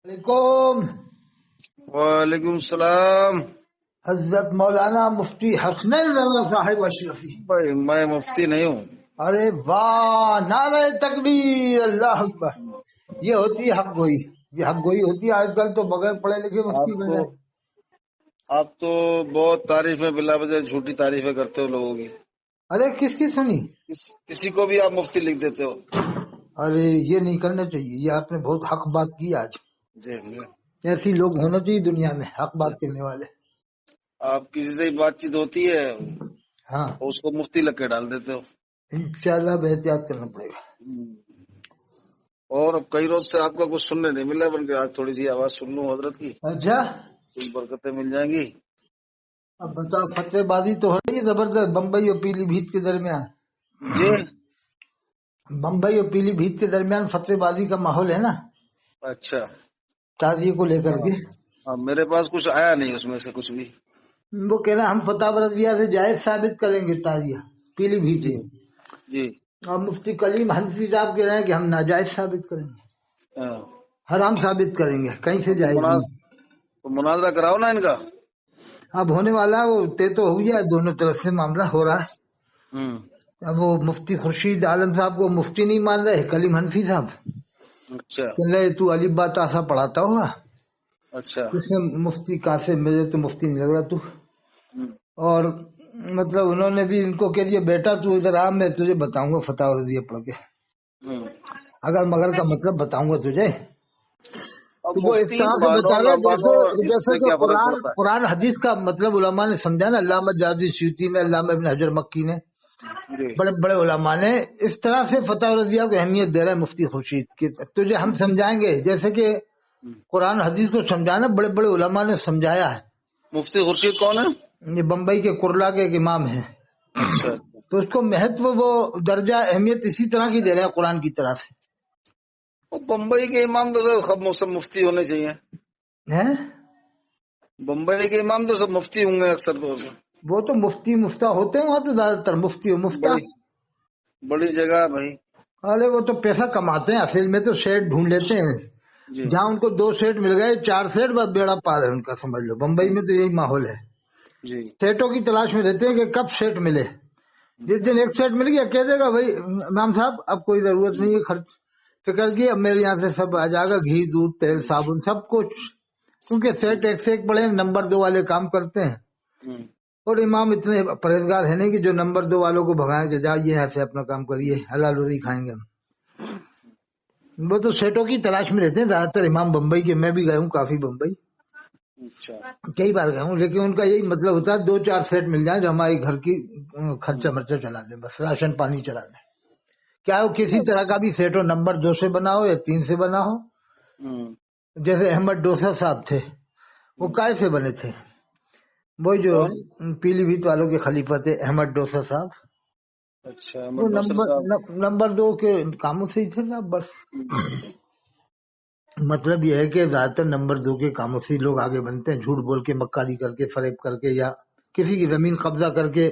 علیکم وعلیکم السلام. حضرت مولانا مفتی حسنین رضا صاحب اشرفی. بھائی میں مفتی نہیں ہوں. ارے واہ، نعرہ تکبیر، اللہ اکبر. یہ ہوتی ہے حق گوئی، یہ حق گوئی ہوتی ہے. آج کل تو بغیر پڑھے لکھے مفتی بن رہے. آپ تو بہت تعریفیں بلا وجہ جھوٹی تعریفیں کرتے ہو لوگوں کی. ارے کس کی سنی؟ کسی کو بھی آپ مفتی لکھ دیتے ہو. ارے یہ نہیں کرنا چاہیے، یہ آپ نے بہت حق بات کی. آج جی ایسی لوگ ہونا چاہیے دنیا میں، حق بات کرنے والے. آپ کسی سے بات چیت ہوتی ہے ہاں اس کو مفتی لگ کے ڈال دیتے ہو. انشاءاللہ اب احتیاط کرنا پڑے گا. اور اب کئی روز سے آپ کا کچھ سننے نہیں ملا، بلکہ آج تھوڑی سی آواز سن لوں حضرت کی، اچھا کچھ برکتیں مل جائیں گی. اب بتاؤ، فتوی بازی تو ہو رہی ہے زبردست بمبئی اور پیلی بھیت کے درمیان. جی بمبئی اور پیلی بھیت کے درمیان فتوی بازی کا ماحول ہے نا، اچھا. تعزیے کو لے کر کے. ہاں میرے پاس کچھ آیا نہیں اس میں سے کچھ بھی. وہ کہہ رہے ہیں ہم فتح رضویہ سے جائز ثابت کریں گے تعزیہ پیلی بھیت جی میں، جی اور مفتی کلیم حنفی صاحب کہہ رہے ہیں کہ ہم ناجائز ثابت کریں گے، ہاں. حرام ثابت کریں گے، کہیں سے تو جائز نہیں. مناظرہ کراؤ نا ان کا. اب ہونے والا ہے، وہ طے تو ہو گیا، دونوں طرف سے معاملہ ہو رہا ہے. ہوں. اب وہ مفتی خورشید عالم صاحب کو مفتی نہیں مان رہے، کلیم حنفی صاحب اچھا کہ رہے تو الف با تا سا پڑھاتا ہوگا. اچھا. اس میں مفتی قاسم میرے تو مفتی نہیں لگ رہا تو. ہوں. اور مطلب انہوں نے بھی ان کو کہہ دیا بیٹا تو ادھر آ، میں تجھے بتاؤں گا فتح رضیہ پڑھ کے، ہوں. اگر مگر کا مطلب بتاؤں گا تجھے. اب تو وہ اس مفتی طرح سے مانو بتا نہ رہے مانو اس جیسے سے کہ کیا فرق قرآن پڑتا قرآن حدیث کا مطلب علماء نے سمجھا نا، علامہ جازی سیوطی نے، علامہ ابن حجر مکی نے، ہے. جی بڑے بڑے علماء نے اس طرح سے فتح رضیہ کو اہمیت دے رہے ہیں. مفتی خورشید کی تجھے ہم سمجھائیں گے جیسے کہ قرآن حدیث کو سمجھانا بڑے بڑے علماء نے سمجھایا ہے. مفتی خورشید کون ہے؟ یہ بمبئی کے کرلا کے ایک امام ہیں. اچھا. تو اس کو مہتو، وہ درجہ اہمیت اسی طرح کی دے رہے ہیں قرآن کی طرح سے. وہ بمبئی کے امام تو سب مفتی ہونے چاہیے. ہیں؟ بمبئی کے امام تو سب مفتی ہوں گے اکثر طور پر. وہ تو مفتی مفتہ ہوتے ہیں وہاں تو زیادہ تر مفتی و مفتہ. بڑی بڑی جگہ ہے بھائی. ارے وہ تو پیسہ کماتے ہیں، اصل میں تو سیٹ ڈھونڈ لیتے ہیں. جی جہاں ان کو 2 سیٹ مل گئے، 4 سیٹ بس بیڑا پار ہے ان کا، سمجھ لو. بمبئی میں تو یہی ماحول ہے، جی. سیٹوں کی تلاش میں رہتے ہیں کہ کب سیٹ ملے. جس دن ایک سیٹ مل گیا کہہ دے گا بھائی امام صاحب اب کوئی ضرورت نہیں ہے خرچ فکر کی، اب میرے یہاں سے سب آ جائے گا، گھی دودھ تیل صابن سب کچھ. کیونکہ سیٹ ایک سے ایک بڑے ہیں، نمبر 2 والے کام کرتے ہیں. ہوں. اور امام اتنے پرہیزگار ہے نہیں کہ جو نمبر 2 والوں کو بھگائیں کہ جائیے ایسے اپنا کام کریے، حلال روزی کھائیں گے ہم. وہ تو سیٹوں کی تلاش میں رہتے ہیں زیادہ تر امام بمبئی کے. میں بھی گیا ہوں کافی بمبئی، اچھا. کئی بار گیا ہوں، لیکن ان کا یہی مطلب ہوتا ہے 2-4 سیٹ مل جائیں جو ہماری گھر کی خرچہ مرچہ چلا دیں، بس راشن پانی چلا دیں. کیا وہ کسی بس. طرح کا بھی سیٹ ہو، نمبر 2 سے بنا ہو یا 3 سے بنا ہو. ہوں. جیسے احمد ڈوسا صاحب تھے، وہ کائے سے بنے تھے؟ وہ جو کون؟ پیلی بھیت والوں کے خلیفہ تھے احمد ڈوسا صاحب، اچھا وہ احمد ڈوسر نمبر صاحب. نمبر 2 کے کاموں سے ہی تھے نا بس. مطلب یہ ہے کہ زیادہ تر نمبر 2 کے کاموں سے لوگ آگے بنتے ہیں، جھوٹ بول کے، مکاری کر کے، فریب کر کے، یا کسی کی زمین قبضہ کر کے.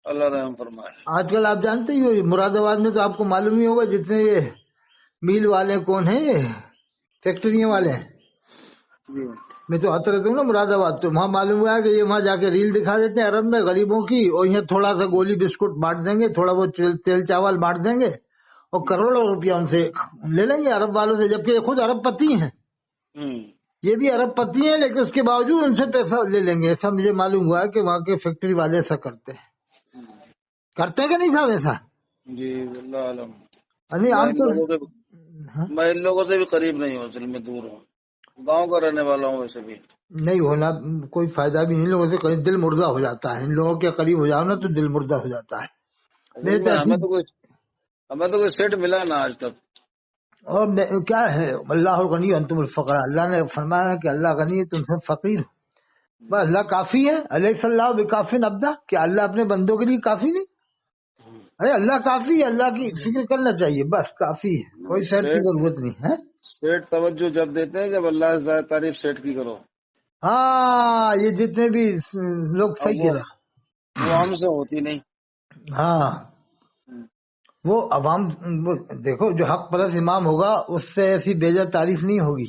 اللہ رحم فرمائے. آج کل آپ جانتے ہی ہو مراد آباد میں تو آپ کو معلوم ہی ہوگا جتنے یہ میل والے کون ہیں، یہ فیکٹریوں والے ہیں. جی میں تو آتا رہتا ہوں نا مراد آباد، تو وہاں معلوم ہوا ہے کہ یہ وہاں جا کے ریل دکھا دیتے ہیں عرب میں غریبوں کی، اور یہاں تھوڑا سا گولی بسکٹ بانٹ دیں گے، تھوڑا بہت تیل چاول بانٹ دیں گے، اور کروڑوں روپیہ ان سے لے لیں گے عرب والوں سے، جبکہ یہ خود عرب پتی ہیں. ہوں. یہ بھی عرب پتی ہیں لیکن اس کے باوجود ان سے پیسہ لے لیں گے. ایسا مجھے معلوم ہوا ہے کہ وہاں کے فیکٹری والے ایسا کرتے ہیں. کرتے ہیں کہ نہیں صاحب ایسا؟ جی اللہ عالم. نہیں میں عام ان طور. لوگوں کے ہاں؟ میں ان لوگوں سے بھی قریب نہیں ہوں، اصل میں دور ہوں، گاؤں کا رہنے والا ہوں ویسے بھی. نہیں ہونا کوئی فائدہ بھی نہیں، لوگوں سے قریب دل مردہ ہو جاتا ہے. ان لوگوں کے قریب ہو جاؤ نا تو دل مردہ ہو جاتا ہے. اصل نہیں تو میں ایسی. ہمیں تو کوئی سیٹ ملا نا آج تک. اور کیا ہے، اللہ غنی انتم الفقراء، اللہ نے فرمایا کہ اللہ غنی ہے، تم سے فقیر. بس اللہ کافی ہے. علیہ اللہ بکافٍ عبدہ، کیا اللہ اپنے بندوں کے لیے کافی نہیں؟ ارے اللہ کافی ہے، اللہ کی فکر کرنا چاہیے، بس کافی ہے، کوئی شہر کی سیٹ ضرورت نہیں ہے. سیٹ توجہ جب دیتے ہیں جب اللہ سے زیادہ تعریف سیٹ کی کرو. ہاں یہ جتنے بھی لوگ اب صحیح کہہ رہا. وہ ہم سے ہوتی نہیں. ہاں وہ عوام، دیکھو جو حق پرست امام ہوگا اس سے ایسی بیجا تعریف نہیں ہوگی.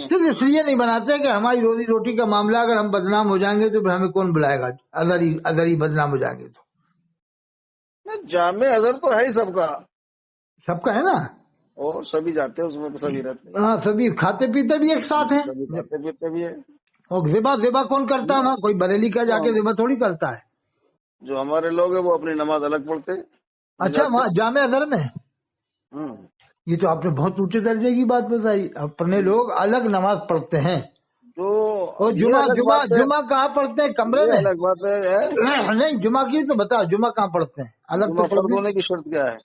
صرف اس لیے نہیں بناتے کہ ہماری روزی روٹی کا معاملہ اگر ہم بدنام ہو جائیں گے تو پھر ہمیں کون بلائے گا، اگر ہی بدنام ہو جائیں گے تو۔ جامع اظہر تو ہے ہی سب کا، سب کا ہے نا، اور سبھی جاتے ہیں اس میں تو سبھی رہتے ہیں، ہاں سبھی کھاتے پیتے بھی ایک ساتھ ہیں۔ سبھی کھاتے پیتے بھی ہے۔ اور ذبح کون کرتا ہے وہاں؟ کوئی بریلی کا جا کے ذبح تھوڑی کرتا ہے۔ جو ہمارے لوگ ہیں وہ اپنی نماز الگ پڑھتے ہیں، اچھا وہاں جامع اظہر میں؟ ہوں۔ یہ تو آپ نے بہت اونچے درجے کی بات بتائی، اپنے لوگ الگ نماز پڑھتے ہیں۔ تو اور یہ جمعہ الگ جمعہ بات ہے، جمعہ کہاں پڑھتے ہیں؟ کمرے یہ میں؟ الگ بات ہے۔ نہیں جمعہ کی تو بتاؤ، جمعہ کہاں پڑھتے ہیں؟ الگ تو جمعہ فرض پڑھتے ہیں۔ ہونے کی شرط کیا ہے؟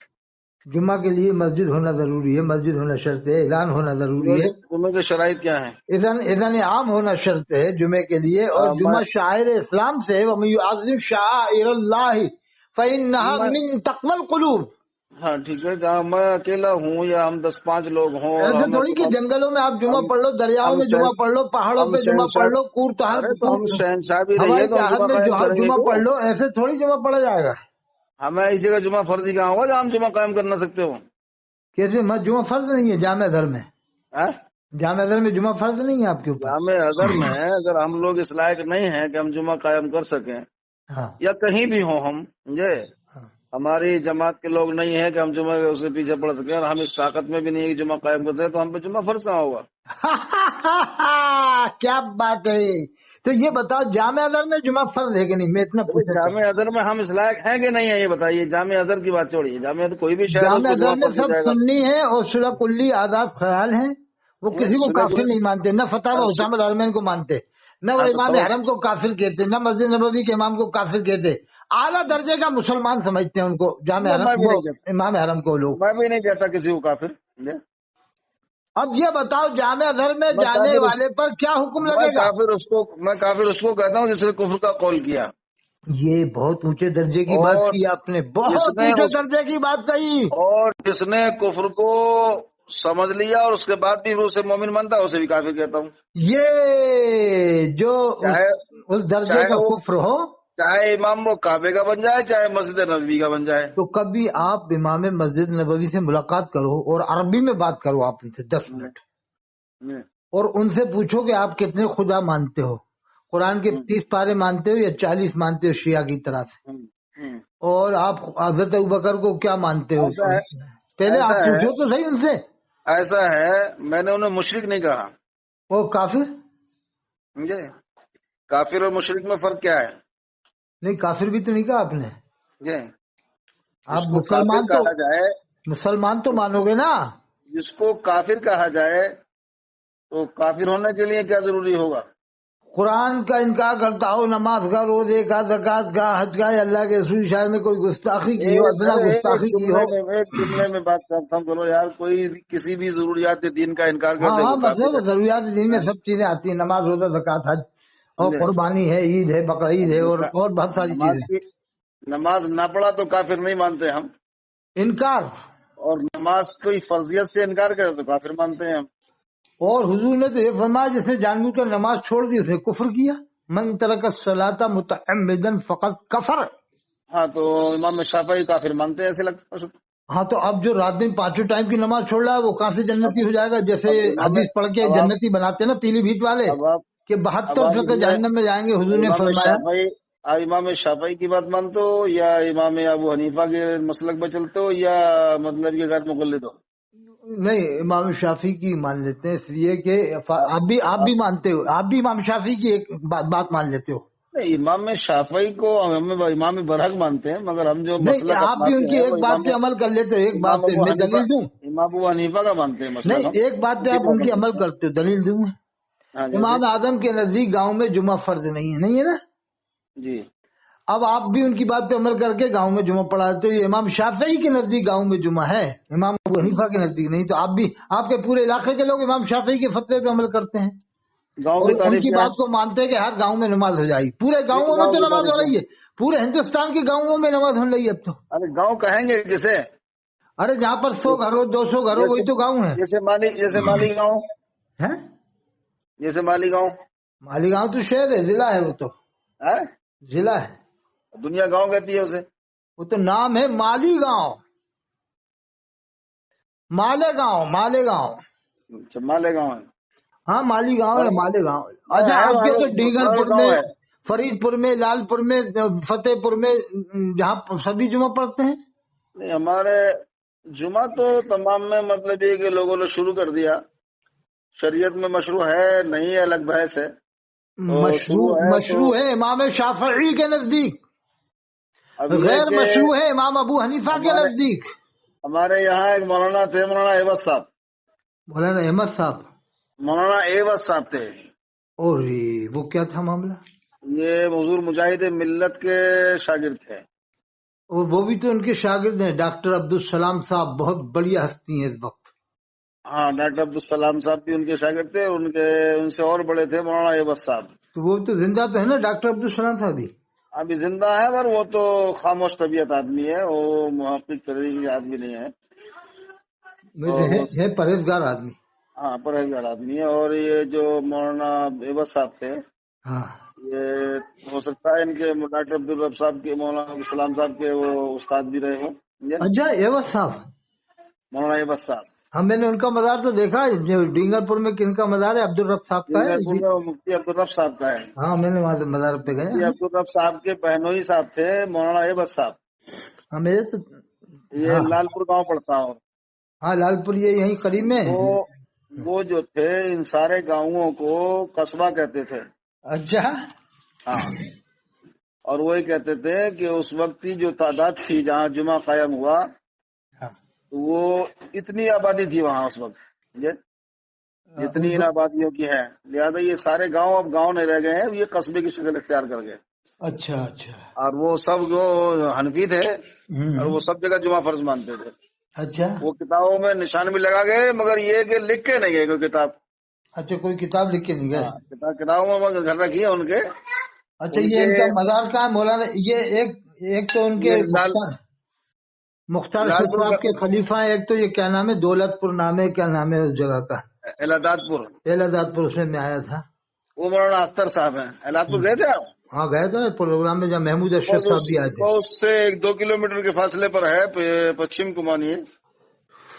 جمعہ کے لیے مسجد ہونا ضروری ہے، مسجد ہونا شرط ہے، اذان ہونا ضروری ہے، جمعے کے شرائط کیا ہیں؟ اذان عام ہونا شرط ہے جمعے کے لیے، اور جمعہ شاعر اسلام سے ہے، وَمَن يُعَظِّمْ شَعَائِرَ اللَّهِ فَإِنَّهَا مِن تَقْوَى الْقُلُوبِ۔ ہاں ٹھیک ہے، جہاں میں اکیلا ہوں یا ہم 10-5 لوگ ہوں اور ایسے ہمیں تھوڑی کہ جنگلوں میں آپ جمعہ ہم پڑھ لو، دریاؤں ہم میں جمعہ پڑھ لو، پہاڑوں ہم پہ جمعہ پڑھ شہنشاہ، لو، کور ارے تو ہم شہنشاہ بھی رہیے ہوائی تو ہم جہاز جمعہ میں قائم کریں گے جمعہ کیوں؟ پڑھ لو، ایسے تھوڑی جمعہ پڑھا جائے گا۔ ہمیں اس جگہ جمعہ فرضی کہاں ہوگا جہاں ہم جمعہ قائم کر نہ سکتے ہو؟ کیسے جمعہ فرض نہیں ہے جامع اظہر میں؟ ہاں؟ جامع اظہر میں جمعہ فرض نہیں ہے آپ کے اوپر؟ جامع اظہر میں اگر ہم لوگ اس لائق نہیں ہیں کہ ہم جمعہ قائم کر سکیں ہاں یا کہیں بھی ہوں ہم سمجھے، ہاں۔ ہماری جماعت کے لوگ نہیں ہیں کہ ہم جمعہ اس کے پیچھے پڑ سکیں، اور ہم اس طاقت میں بھی نہیں ہے کہ جمعہ قائم کر سکیں، تو ہم پہ جمعہ فرض کہاں ہوگا؟ کیا بات ہے! تو یہ بتاؤ جامع اظہر میں جمعہ فرض ہے کہ نہیں؟ میں اتنا پوچھنا چاہتا جامع اظہر میں ہم اس لائق ہیں کہ نہیں ہیں یہ بتائیے؟ جامع اظہر کی بات چھوڑیے، جامع اظہر کوئی بھی ہوں۔ شہر ہے اس جامع کو اظہر جمعہ میں فرض ہو سب جائے گا؟ سنی ہیں اور صلح کلی آزاد خیال ہیں، وہ کسی کو سنت کافر نہیں مانتے، نہ فتح اسامہ العالمین کو مانتے، نہ وہ ہاں تو امام سب حرم کو کافر کہتے، نہ مسجد نبوی کے امام کو کافر کہتے، اعلیٰ درجے کا مسلمان سمجھتے ہیں ان کو، جامع میں حرم بھی وہ نہیں کہتا، امام حرم کو لوگ۔ میں بھی نہیں کہتا کسی کو کافر، اب یہ بتاؤ جامع اظہر میں میں جانے کافر والے پر کیا حکم لگے گا؟ میں کافر اس کو کہتا ہوں جس نے کفر کا قول کیا، یہ بہت اونچے درجے کی بات اور کی آپ نے، جس بہت نے اونچے درجے کی بات کہی۔ اور جس نے کفر کو سمجھ لیا اور اس کے بعد بھی اسے مومن مانتا ہے اسے بھی کافر کہتا ہوں، یہ جو چاہے اس درجے چاہے کا وہ کفر ہو، چاہے امام وہ کعبے کا بن جائے چاہے مسجد نبوی کا بن جائے۔ تو کبھی آپ امام مسجد نبوی سے ملاقات کرو اور عربی میں بات کرو آپ ان سے 10 منٹ، اور ان سے پوچھو کہ آپ کتنے خدا مانتے ہو، قرآن کے 30 پارے مانتے ہو یا 40 مانتے ہو شیعہ کی طرح سے، اور آپ حضرت ابوبکر کو کیا مانتے ہو؟ ایسا ہے پہلے ایسا آپ ہے پوچھو تو صحیح ان سے۔ ایسا ہے، میں نے انہیں مشرک نہیں کہا، وہ کافر؟ سمجھے؟ کافر اور مشرک میں فرق کیا ہے؟ نہیں کافر بھی تو نہیں کہا آپ نے، سمجھے؟ آپ جس کو کافر کہا جائے، مسلمان تو مانو گے نا؟ جس کو کافر کہا جائے تو کافر ہونے کے لیے کیا ضروری ہوگا؟ قرآن کا انکار کرتا ہو، نماز کا، روزے کا، زکوٰۃ کا، حج کا، یا اللہ کے رسول شاعر میں کوئی گستاخی کی ہو، ادنا گستاخی کی ہو۔ ایک جملے میں بات کرتا ہوں، کرو یار، کوئی کسی بھی ضروریات دین کا انکار کر ہاں دے ہاں وہ مسئلہ کافر تو ہے، ضروریات دین میں سب چیزیں آتی ہیں، نماز، روزہ، زکوٰۃ، حج، اور سمجھے؟ قربانی ہے، عید ہے، بقرعید ہے، اور بہت ساری چیزیں۔ نماز نہ پڑھا تو کافر نہیں مانتے ہم، انکار، اور نماز کوئی فرضیت سے انکار کرے تو کافر مانتے ہیں ہم۔ اور حضور نے تو یہ فرمایا جس نے جان بوجھ کر نماز چھوڑ دی اس نے کفر کیا، من ترک الصلاۃ متعمدا فقد کفر۔ ہاں تو امام شافعی کافر مانتے ہیں ایسے لگتا ہے۔ ہاں تو اب جو رات دن 5 ٹائم کی نماز چھوڑ رہا ہے وہ کہاں سے جنتی ہو جائے گا؟ جیسے اب امام حدیث پڑھ کے اب آپ جنتی بناتے ہیں نا پیلی بھیت والے، اب آپ کہ اب 72 آپ اس فرقے میں جہنم میں جائیں گے، حضور نے امام فرمایا۔ شافعی آپ امام شافعی کی بات مانتے ہو یا امام ابو حنیفہ کے مسلک پہ چلتے ہو یا مطلب یہ غیر مقلد ہو؟ نہیں امام شافعی کی مان لیتے ہیں، اس لیے کہ آپ بھی مانتے ہو، آپ بھی امام شافعی کی ایک بات مان لیتے ہو۔ نہیں، امام شافعی کو ہم امام برحق مانتے ہیں، مگر ہم جو نہیں مسلک آپ بھی ان اپناتے کی ہیں ایک وہ بات پہ عمل کر لیتے ہو، ایک بات امام پہ ابو میں حنیفہ دلیل دوں؟ امام ابو حنیفہ کا مانتے ہیں مسلک نہیں ہم، ایک بات پہ اسی آپ پر ان کی عمل چلتے ہیں۔ کرتے ہو، دلیل دوں؟ ہاں جیسے امام اعظم کے نزدیک گاؤں میں جمعہ فرض نہیں ہے، نہیں ہے نا؟ جی اب آپ بھی ان کی بات پہ عمل کر کے گاؤں میں جمعہ پڑھاتے ہو، یہ امام شافعی کے نزدیک گاؤں میں جمعہ ہے، امام ابو حنیفہ کے نزدیک نہیں، تو آپ کے پورے علاقے کے لوگ امام شافعی کے فتوے پہ عمل کرتے ہیں گاؤں اور کی ان تعریف کی کیا بات کو مانتے ہیں کہ ہر گاؤں میں نماز ہو جائے گی، پورے ہے؟ گاؤں میں گاؤں تو کی نماز تعریف ہو کیا رہی ہے، پورے ہندوستان کے گاؤں میں نماز ہونے لگی اب تو۔ ارے گاؤں کہیں گے کسے؟ ارے جہاں پر 100 گھر ہو، 200 گھر ہو، جیسے وہی تو گاؤں ہے۔ جیسے مالی گاؤں، ہے جیسے مالی گاؤں مالیگاؤں تو شہر ہے، ضلع ہے، وہ تو ہے، ضلع ہے، دنیا گاؤں کہتی ہے اسے۔ وہ تو نام ہے مالی گاؤں، مالے گاؤں، مالے گاؤں۔ اچھا، مالے گاؤں ہے۔ ہاں مالیگاؤں ہے، مالیگاؤں۔ اچھا ہے آپ کے وہاں تو ڈینگر بڑا پور گاؤں میں، ہے۔ فرید پور میں، لال پور میں، فتح پور میں، جہاں سبھی جمعہ پڑھتے ہیں؟ نہیں ہمارے جمعہ تو تمام میں مطلب یہ کہ لوگوں نے شروع کر دیا، شریعت میں مشروع ہے نہیں ہے الگ بحث ہے، تو مشروع شروع ہے تو مشروع ہے امام شافعی کے نزدیک، اب یہ غیر کہ مشروع ہے امام ابو حنیفہ کے ہمارے نزدیک۔ ہمارے یہاں ایک مولانا تھے، مولانا ایوز صاحب، مولانا احمد صاحب، مولانا ایوز صاحب تھے، اور وہ کیا تھا معاملہ؟ یہ حضور مجاہد ملت کے شاگرد تھے۔ اور وہ بھی تو ان کے شاگرد ہیں، ڈاکٹر عبدالسلام صاحب، بہت بڑی ہستی ہیں اس وقت۔ ہاں ڈاکٹر عبدالسلام صاحب بھی ان کے شاگرد تھے، ان سے اور بڑے تھے مولانا ایوز صاحب۔ تو وہ تو زندہ تو ہے نا ڈاکٹر عبدالسلام صاحب بھی؟ ابھی زندہ ہے پر وہ تو خاموش طبیعت آدمی ہے، وہ محقق طریقے کے آدمی نہیں ہے، اور وہ ہے پرہیزگار آدمی۔ ہاں پرہیزگار آدمی ہے۔ اور یہ جو مولانا ایوز صاحب تھے، ہاں یہ ہو سکتا ہے ان کے ڈاکٹر عبدالرب صاحب کے، مولانا عبدالسلام صاحب کے وہ استاد بھی رہے ہوں، اچھا ایوز صاحب، مولانا ایوز صاحب۔ ہاں میں نے ان کا مزار تو دیکھا ہے، جو ڈینگر پور میں کن کا مزار ہے؟ عبدالرب صاحب کا ہے پور میں مفتی عبدالرب صاحب کا ہے۔ ہاں میں نے وہاں مزار پہ گیا مفتی ہوں۔ عبدالرب صاحب کے بہنوئی صاحب تھے مولانا ایوز صاحب، ہاں میرے تو، یہ ہاں لال پور گاؤں پڑتا ہوں۔ ہاں لال پور یہ یہیں قریب میں ہے۔ وہ جو تھے ان سارے گاؤں کو قصبہ کہتے تھے۔ اچھا ہاں، اور وہی کہتے تھے کہ اس وقت کی جو تعداد تھی جہاں جمعہ قائم ہوا، ہاں، وہ اتنی آبادی تھی وہاں اس وقت جتنی ان آبادیوں کی ہے، لہذا یہ سارے گاؤں اب گاؤں نہیں رہ گئے ہیں، یہ قصبے کی شکل اختیار کر گئے، اچھا اچھا، اور وہ سب جو حنفی تھے اور وہ سب جگہ جمعہ فرض مانتے تھے۔ اچھا وہ کتابوں میں نشان بھی لگا گئے مگر یہ کہ لکھ کے نہیں گئے کوئی کتاب۔ اچھا، کوئی کتاب لکھ کے نہیں گئے؟ ہاں کتابوں میں گھر رکھی ہے ان کے۔ اچھا یہ ان کا مزار کہاں ہے مولانا؟ یہ ایک تو ان کے یہ مختار لال پور صاحب کے خلیفہ ہیں، ایک تو یہ کیا نام ہے، دولت پور نام ہے، کیا نام ہے اس جگہ کا؟ الہداد پور، الہداد پور، اس میں آیا تھا۔ وہ مولانا اختر صاحب ہیں۔ الہداد پور گئے تھے آپ؟ ہاں گئے تھے نا پروگرام میں، جب محمود اشرف صاحب بھی آئے تھے۔ وہ اس سے 1-2 کلومیٹر کے فاصلے پر ہے، پچھم کو مانیے۔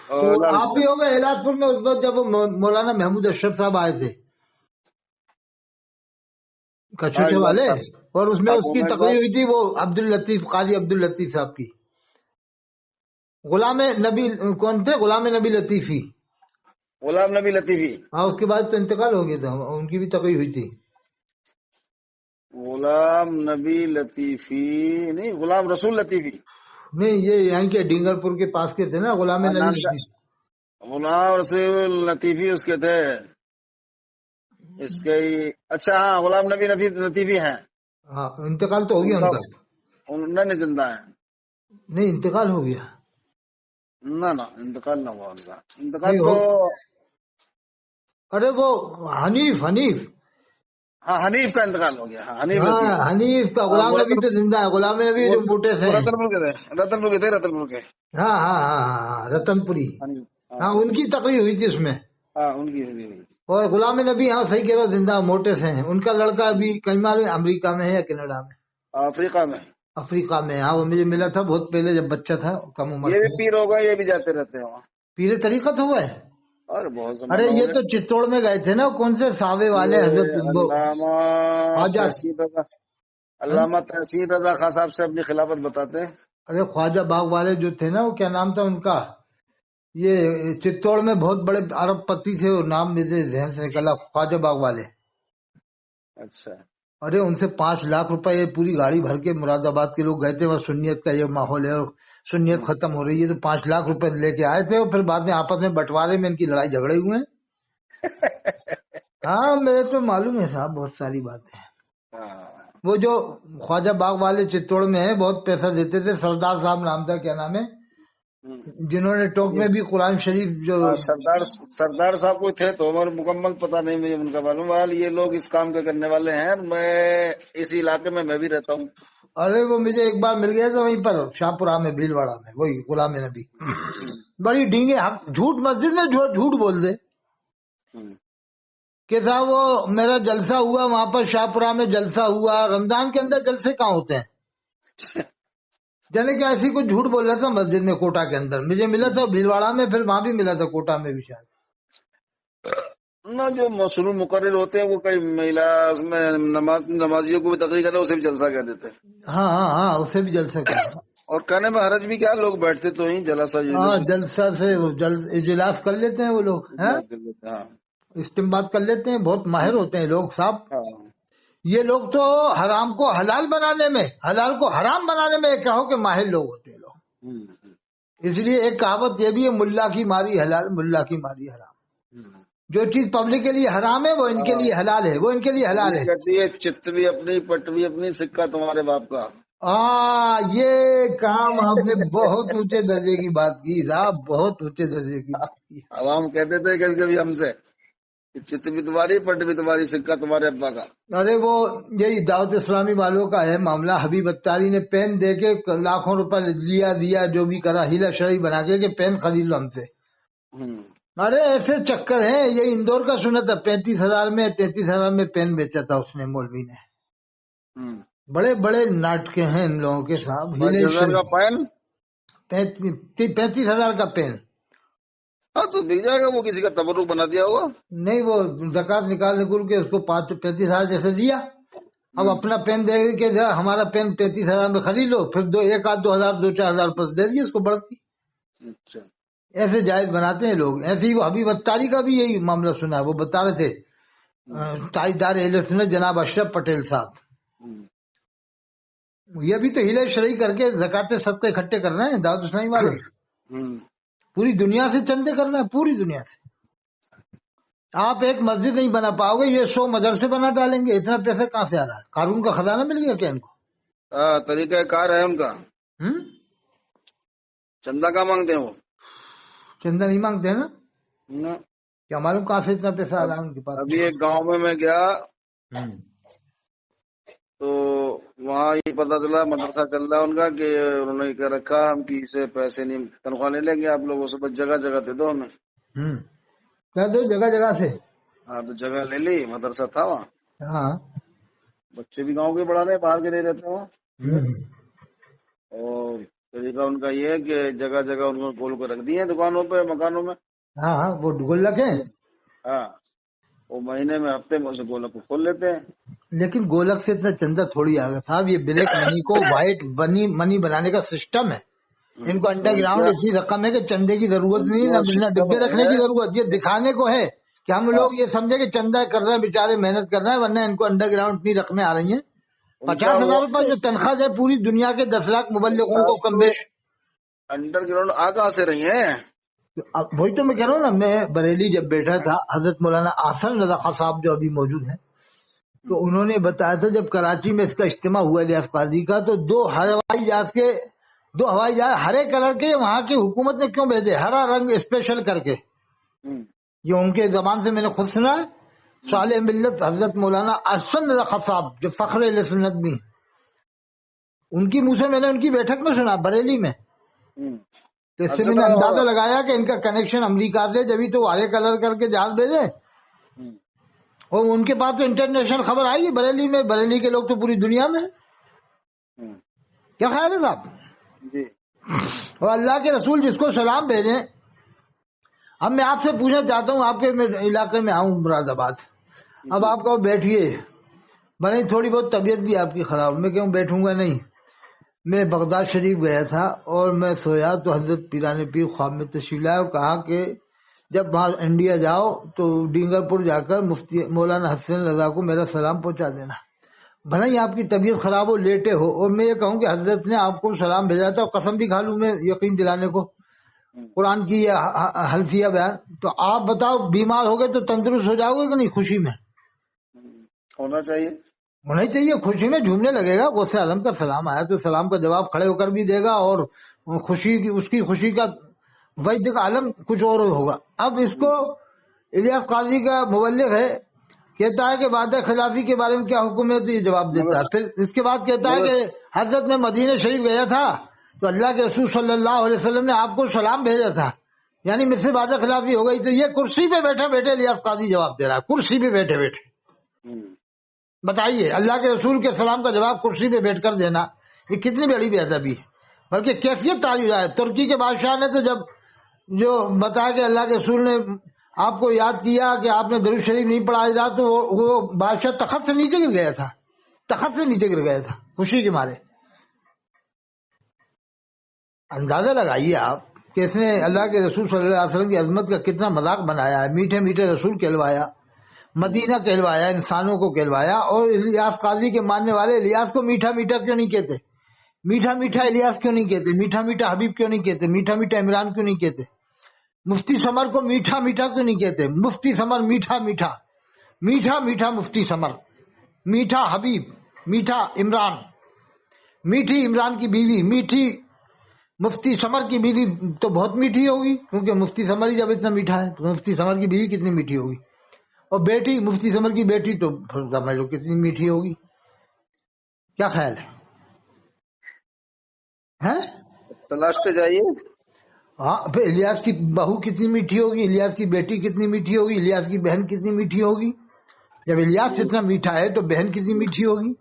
تو آپ بھی ہو گئے الہداد پور میں اس وقت جب وہ مولانا محمود اشرف صاحب آئے تھے کچھوچے والے، اور اس میں اس کی تقریر ہوئی تھی وہ عبداللطیف، قاضی عبداللطیف صاحب کی۔ غلام نبی کون تھے؟ غلام نبی لطیفی۔ غلام نبی لطیفی، ہاں اس کے بعد تو انتقال ہو گیا تھا، ان کی بھی تقریر ہوئی تھی۔ غلام نبی لطیفی نہیں، غلام رسول لطیفی۔ نہیں یہ یہیں کے ڈینگر پور کے پاس کے تھے نا غلام نبی لطیفی۔ غلام رسول لطیفی اس کے تھے، اس کے اچھا ہاں غلام نبی لطیفی ہیں۔ ہاں انتقال تو ہو گیا ان کا؟ نہیں زندہ ہے، نہیں انتقال ہو گیا؟ نہ انتقال نہ ہوا ان کا، انتقال تو ارے وہ حنیف ہاں حنیف کا انتقال ہو گیا، ہاں حنیف ہاں لطیفی۔ حنیف کا، غلام نبی تو زندہ ہے، غلام نبی جو موٹے سے رتن پور کے تھے، رتن پور کے تھے، رتن پور کے۔ ہاں ہاں ہاں ہاں رتن پوری، ہاں ان کی تقریر ہوئی تھی اس میں۔ ہاں ان کی ہوئی۔ اور غلام نبی، ہاں صحیح کہہ رہا ہو، زندہ موٹے سے ہیں۔ ان کا لڑکا ابھی کہیں معلوم امریکہ میں ہے یا کینیڈا میں؟ افریقہ میں۔ افریقہ میں، ہاں وہ مجھے ملا تھا بہت پہلے جب بچہ تھا، کم عمر یہ بھی تھا۔ پیر ہو گئے، یہ بھی جاتے رہتے ہیں وہاں، پیر طریقت ہوا ہے؟ اور بہت ارے زمانہ ہو یہ گیا۔ تو چتوڑ میں گئے تھے نا، کون سے ساوے والے حضرت علامہ خواجہ، علامہ تحسین رضا خان صاحب سے اپنی خلافت بتاتے ہیں۔ ارے خواجہ باغ والے جو تھے نا، وہ کیا نام تھا ان کا؟ یہ چتوڑ میں بہت بڑے عرب پتی تھے، وہ نام میرے ذہن سے نکلا، خواجہ باغ والے۔ اچھا ارے ان سے 5 لاکھ روپے یہ پوری گاڑی بھر کے مراد آباد کے لوگ گئے تھے، وہاں سنیت کا یہ ماحول ہے اور سنیت ختم ہو رہی ہے، تو 5 لاکھ روپے لے کے آئے تھے، اور پھر بعد میں آپس میں بٹوارے میں ان کی لڑائی جھگڑے ہوئے ہیں۔ ہاں میرے تو معلوم ہے صاحب بہت ساری باتیں۔ وہ جو خواجہ باغ والے چتوڑ میں ہیں، بہت پیسہ دیتے تھے، سردار صاحب نام تھا، کیا نام ہے، جنہوں نے ٹوک میں بھی قرآن شریف جو سردار صاحب کوئی تھے تو ہمارا مکمل پتہ نہیں مجھے ان کا معلوم، یہ لوگ اس کام کے کرنے والے ہیں، میں اسی علاقے میں بھی رہتا ہوں۔ ارے وہ مجھے ایک بار مل گیا تھا وہیں پر شاہپورہ میں، بھیلواڑہ میں، وہی غلام نبی، بڑی ڈینگے جھوٹ، مسجد میں جھوٹ بول دے کہ صاحب وہ میرا جلسہ ہوا وہاں پر شاہپورہ میں، جلسہ ہوا، رمضان کے اندر جلسے کہاں ہوتے ہیں؟ جانے کہ ایسی کوئی جھوٹ بول رہا تھا مسجد میں، کوٹا کے اندر مجھے ملا تھا، بھیلواڑہ میں، پھر وہاں بھی ملا تھا، کوٹا میں بھی شاید۔ نہ جو مصروف مقرر ہوتے ہیں وہ کئی مہیلا اس میں نمازیوں کو بھی تقریر کرتے اسے بھی جلسہ کہہ دیتے ہیں. ہاں ہاں ہاں اسے بھی جلسہ کہا. اور کہنے میں حرج بھی کیا، لوگ بیٹھتے تو ہی جلسہ ہاں جلسہ سے وہ اجلاس کر لیتے ہیں وہ لوگ، ہاں استنباط کر لیتے ہیں. بہت ماہر ہوتے ہیں لوگ صاحب. ہاں. یہ لوگ تو حرام کو حلال بنانے میں، حلال کو حرام بنانے میں کہو کہ ماہر لوگ ہوتے ہیں لوگ. اس لیے ایک کہاوت یہ بھی ہے، ملا کی ماری حلال، ملا کی ماری حرام. جو چیز پبلک کے لیے حرام ہے وہ ان کے لیے حلال ہے، وہ ان کے لیے حلال ہے. کہتی ہے چت بھی اپنی پٹ بھی اپنی، سکہ تمہارے باپ کا. یہ کام آپ نے بہت اونچے درجے کی بات کی صاحب، بہت اونچے درجے کی بات کی. عوام کہتے تھے کبھی کبھی ہم سے کہ چت بھی تمہاری پٹ بھی تمہاری، سکہ تمہارے ابا کا. ارے وہ یہی دعوت اسلامی والوں کا ہے معاملہ. حبیب اتاری نے پین دے کے لاکھوں روپے لیا دیا، جو بھی کرا ہیلا شرعی بنا کے کہ پین خرید لو ہم سے. ارے ایسے چکر ہیں. یہ اندور کا سنا تھا، 35,000 میں 33,000 میں پین بیچا تھا اس نے، مولوی نے. بڑے بڑے ناٹکے ہیں ان لوگوں کے صاحب. 35,000 کا پین. ہاں تو مل جائے گا، وہ کسی کا تبرک بنا دیا ہوگا. نہیں، وہ زکات نکال کے اس کو 35,000 جیسے دیا. اب اپنا پین دے کے ہمارا پین 33,000 میں خرید لو، پھر 2,000 2,000 پر دے دیے اس کو بڑھتی. اچھا ایسے جائز بناتے ہیں لوگ. ایسے ہی وہ حبیب اتاری کا بھی یہی معاملہ سنا ہے. وہ بتا رہے تھے تاجدار اہل سنت جناب اشرف پٹیل صاحب، یہ بھی تو ہیلہ شرعی کر کے زکات صدقے اکٹھے کر رہے ہیں دعوت اسلامی والے. پوری دنیا سے چندے کر رہے ہیں، پوری دنیا سے. آپ ایک مسجد نہیں بنا پاؤ گے، یہ 100 مدرسے بنا ڈالیں گے. اتنا پیسہ کہاں سے آ رہا ہے؟ قارون کا خزانہ مل گیا کیا ان کو؟ طریقہ کار ہے ان کا. چندہ کہاں مانگتے ہیں وہ؟ چندہ نہیں مانگتے ہیں نا. کیا معلوم کہاں سے اتنا پیسہ آ رہا ہے ان کے پاس. ابھی ایک گاؤں میں گیا تو وہاں یہ پتا چلا مدرسہ چل رہا ہے ان کا کہ انہوں نے کہہ رکھا ہم کسی سے پیسے نہیں، تنخواہ نہیں لیں گے آپ لوگوں سے، بس جگہ جگہ دے دو ہمیں. کہہ دو جگہ جگہ سے. ہاں تو جگہ لے لی، مدرسہ تھا وہاں. ہاں بچے بھی گاؤں کے پڑھا رہے، باہر کے نہیں رہتے وہاں. اور طریقہ ان کا یہ ہے کہ جگہ جگہ ان کو کھول کر رکھ دیے دکانوں پہ، مکانوں میں. ہاں وہ گلک ہے. ہاں وہ مہینے میں ہفتے میں اسے گولک کو کھول لیتے ہیں. لیکن گولک سے اتنا چندہ تھوڑی آ گیا صاحب. یہ بلیک منی کو وائٹ منی بنانے کا سسٹم ہے. ان کو انڈر گراؤنڈ اتنی رقم ہے کہ چندے کی ضرورت نہیں، نہ ڈبے رکھنے کی ضرورت. یہ دکھانے کو ہے کہ ہم لوگ یہ سمجھے کہ چندہ کر رہے ہیں، بیچارے محنت کر رہے ہیں، ورنہ ان کو انڈر گراؤنڈ اتنی رقمیں آ رہی ہیں. 50,000 روپے جو تنخواہ ہے پوری دنیا کے 10 لاکھ مبلغوں کو کم بیش. انڈر گراؤنڈ آ کہاں سے رہی ہیں؟ وہی تو میں کہہ رہا ہوں نا. میں بریلی جب بیٹھا تھا، حضرت مولانا احسن رضا خان صاحب جو ابھی موجود ہیں، تو انہوں نے بتایا تھا جب کراچی میں اس کا اجتماع ہوا ریاض قاضی کا، تو 2 ہوائی جہاز ہرے کلر کے وہاں کی حکومت نے کیوں بھیجے، ہرا رنگ اسپیشل کر کے. یہ ان کے زبان سے میں نے خود سنا ہے. صالح ملت حضرت مولانا احسن رضا خان صاحب جو فخر اہل سنت بھی، ان کی منہ سے میں نے ان کی بیٹھک میں سنا بریلی میں. تو اس سے میں نے اندازہ لگایا کہ ان کا کنیکشن امریکہ سے، جبھی تو ہرے کلر کر کے جہاز بھیجے. اور ان کے پاس تو انٹرنیشنل خبر آئی ہے بریلی میں. بریلی کے لوگ تو پوری دنیا میں. کیا خیال ہے صاحب؟ اور اللہ کے رسول جس کو سلام بھیجیں. اب میں آپ سے پوچھنا چاہتا ہوں، آپ کے علاقے میں آؤں مراد آباد، اب آپ کو بیٹھیے، بھلے تھوڑی بہت طبیعت بھی آپ کی خراب، میں کیوں بیٹھوں گا نہیں. میں بغداد شریف گیا تھا اور میں سویا تو حضرت پیران پیر خواب میں تشریف لائے اور کہا کہ جب وہاں انڈیا جاؤ تو ڈینگر پور جا کر مفتی مولانا حسن رضا کو میرا سلام پہنچا دینا. بھلے ہی آپ کی طبیعت خراب ہو، لیٹے ہو، اور میں یہ کہوں کہ حضرت نے آپ کو سلام بھیجا تھا، اور قسم بھی کھا لوں میں یقین دلانے کو، قرآن کی یہ حلفیہ بیان. تو آپ بتاؤ، بیمار ہو گئے تو تندرست ہو جاؤ گے کہ نہیں؟ خوشی میں ہونا چاہیے، ہونا چاہیے. خوشی میں جھومنے لگے گا. غوث اعظم کا سلام آیا تو سلام کا جواب کھڑے ہو کر بھی دے گا، اور خوشی کی، اس کی خوشی کا وجد کا عالم کچھ اور ہوگا. اب اس کو الیاس قاضی کا مبلغ ہے، کہتا ہے کہ وعدہ خلافی کے بارے میں کیا حکم ہے، تو یہ جواب دیتا ہے. پھر اس کے بعد کہتا ہے کہ حضرت میں مدینہ شریف گیا تھا تو اللہ کے رسول صلی اللہ علیہ وسلم نے آپ کو سلام بھیجا تھا، یعنی مجھ سے وعدہ خلافی ہو گئی. تو یہ کرسی پہ بیٹھے بیٹھے الیاس قاضی جواب دے رہا ہے، کرسی پہ بیٹھے بیٹھے. بتائیے، اللہ کے رسول کے سلام کا جواب کرسی پہ بیٹھ کر دینا، یہ کتنی بڑی بے ادبی ہے. بلکہ کیفیت تعریف ہے. ترکی کے بادشاہ نے تو جب جو بتایا کہ اللہ کے رسول نے آپ کو یاد کیا کہ آپ نے درود شریف نہیں پڑھا رہا تو وہ بادشاہ تخت سے نیچے گر گیا تھا، تخت سے نیچے گر گیا تھا خوشی کے مارے۔ اندازہ لگائیے آپ کہ اس نے اللہ کے رسول صلی اللہ علیہ وسلم کی عظمت کا کتنا مذاق بنایا ہے، میٹھے میٹھے رسول کہلوایا، مدینہ کہلوایا، انسانوں کو کہلوایا، اور الیاس قاضی کے ماننے والے الیاس کو میٹھا میٹھا کیوں نہیں کہتے؟ میٹھا میٹھا الیاس کیوں نہیں کہتے؟ میٹھا میٹھا حبیب کیوں نہیں کہتے؟ میٹھا میٹھا عمران کیوں نہیں کہتے؟ مفتی سمر کو میٹھا میٹھا کیوں نہیں کہتے؟ مفتی سمر میٹھا میٹھا، میٹھا میٹھا مفتی سمر، میٹھا حبیب، میٹھا عمران، میٹھی عمران کی بیوی، میٹھی مفتی سمر کی بیوی تو بہت میٹھی ہوگی، کیونکہ مفتی سمر ہی جب اتنا میٹھا ہے تو مفتی سمر کی بیوی کتنی میٹھی ہوگی، اور بیٹی مفتی سمر کی بیٹی تو سمجھ لو کتنی میٹھی ہوگی۔ کیا خیال ہے؟ ہیں؟ تلاشتے جائیے۔ ہاں پھر الیاس کی بہو کتنی میٹھی ہوگی، الیاس کی بیٹی کتنی میٹھی ہوگی، الیاس کی بہن کتنی میٹھی ہوگی؟ جب الیاس اتنا میٹھا ہے تو بہن کتنی میٹھی ہوگی؟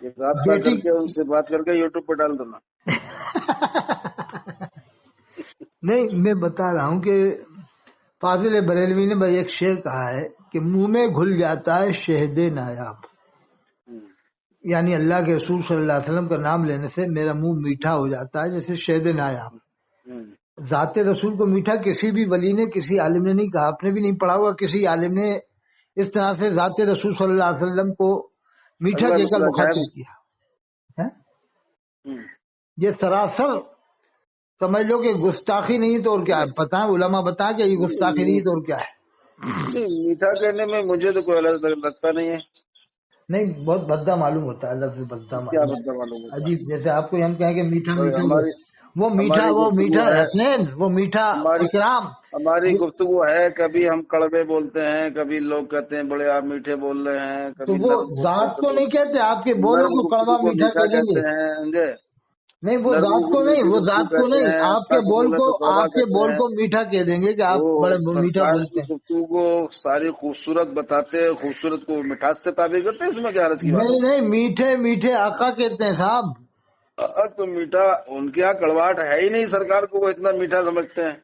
یہ رابطہ کر بیٹی کے ان سے بات کر کے یوٹیوب پہ ڈال دینا۔ نہیں، میں بتا رہا ہوں کہ فاضل بریلوی نے ایک شعر کہا ہے کہ منہ میں گھل جاتا ہے شہد نایاب، یعنی اللہ کے رسول صلی اللہ علیہ وسلم کا نام لینے سے میرا منہ میٹھا ہو جاتا ہے جیسے شہد نایاب۔ ذات رسول کو میٹھا کسی بھی ولی نے، کسی عالم نے نہیں کہا، آپ نے بھی نہیں پڑھا ہوگا کسی عالم نے اس طرح سے ذات رسول صلی اللہ علیہ وسلم کو میٹھا اگلا کہہ کر مسئلہ کیا مخاطب ہے؟ کیا ہے۔ یہ سراسر سمجھ لو کہ گستاخی نہیں تو اور کیا ہے، بتائیں علماء بتائیں کہ یہ گستاخی نہیں تو اور کیا ہے۔ میٹھا کہنے میں مجھے تو کوئی الگ لگتا نہیں ہے۔ نہیں، بہت بھدا معلوم ہوتا ہے، لفظ بھدا کیا معلوم بدلا معلوم ہوتا ہے، ہوتا ہے؟ عجیب، جیسے آپ کو ہم کہیں کہ میٹھا میٹھا ہماری وہ میٹھا، ہماری وہ گفتگو میٹھا ہے، حسنین، وہ میٹھا اکرام۔ ہماری گفتگو ہے، کبھی ہم کڑوے بولتے ہیں، کبھی لوگ کہتے ہیں بڑے آپ میٹھے بول رہے ہیں، تو کبھی وہ نرم گفتگو ذات کو نہیں کہتے، آپ کے بولوں نرم کو کڑوا گفتگو کو میٹھا میٹھا کہہ دیں گے۔ کہتے ہیں، سمجھے؟ نہیں، وہ نرم ذات کو نہیں، میٹھی وہ گفتگو ذات کو کہتے نہیں، ہیں، آپ اچھا کے کو بول بولے کو، تو توبہ آپ کے کہتے بول ہیں۔ کو میٹھا کہہ دیں گے کہ آپ وہ بڑے میٹھا سرکار بولتے کی ہیں۔ گفتگو کو ساری خوبصورت بتاتے ہیں، خوبصورت کو مٹھاس سے تعبیر کرتے ہیں، اس میں کیا حرج کی بات نہیں ہوگی؟ نہیں، میٹھے میٹھے آقا کہتے ہیں صاحب۔ تو میٹھا ان کے یہاں کڑواہٹ ہے ہی نہیں، سرکار کو وہ اتنا میٹھا سمجھتے ہیں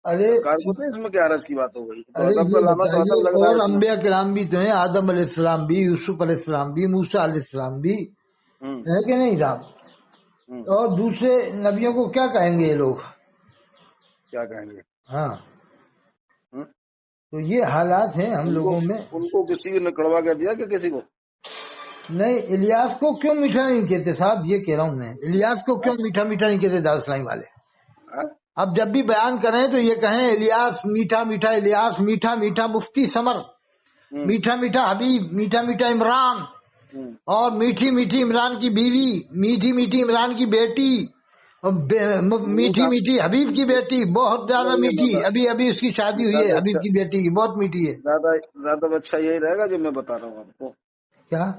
ارے سرکار کو، تو اس میں کیا حرج کی بات ہو گئی؟ تو ارے ادب کا یہ لانا تو بتائیے، ادب لگ رہا اور ہے اس میں۔ انبیاء کرام بھی تو ہیں، آدم علیہ السلام بھی، یوسف علیہ السلام بھی، موسیٰ علیہ السلام بھی ہوں ہے کہ نہیں صاحب؟ ہوں اور دوسرے نبیوں کو کیا کہیں گے یہ لوگ؟ کیا کہیں گے؟ ہاں، ہوں؟ تو یہ حالات ہیں ہم لوگوں میں۔ ان کو کسی نے کڑوا کہہ دیا کہ کسی کو؟ نہیں، الیاس کو کیوں میٹھا نہیں کہتے صاحب، یہ کہہ رہا ہوں میں، الیاس کو کیوں میٹھا میٹھا نہیں کہتے دار اسلامی والے؟ ہاں؟ اب جب بھی بیان کریں تو یہ کہیں الیاس میٹھا میٹھا الیاس، میٹھا میٹھا مفتی سمر، ہوں میٹھا میٹھا حبیب، میٹھا میٹھا عمران، ہوں اور میٹھی میٹھی عمران کی بیوی، میٹھی میٹھی عمران کی بیٹی، اور میٹھی میٹھی حبیب کی بیٹی، بہت زیادہ میٹھی، ابھی ابھی اس کی شادی ہوئی ہے زیادہ اچھا، حبیب کی بیٹی کی، بہت میٹھی ہے۔ زیادہ اچھا یہی رہے گا جو میں بتا رہا ہوں آپ کو، کیا؟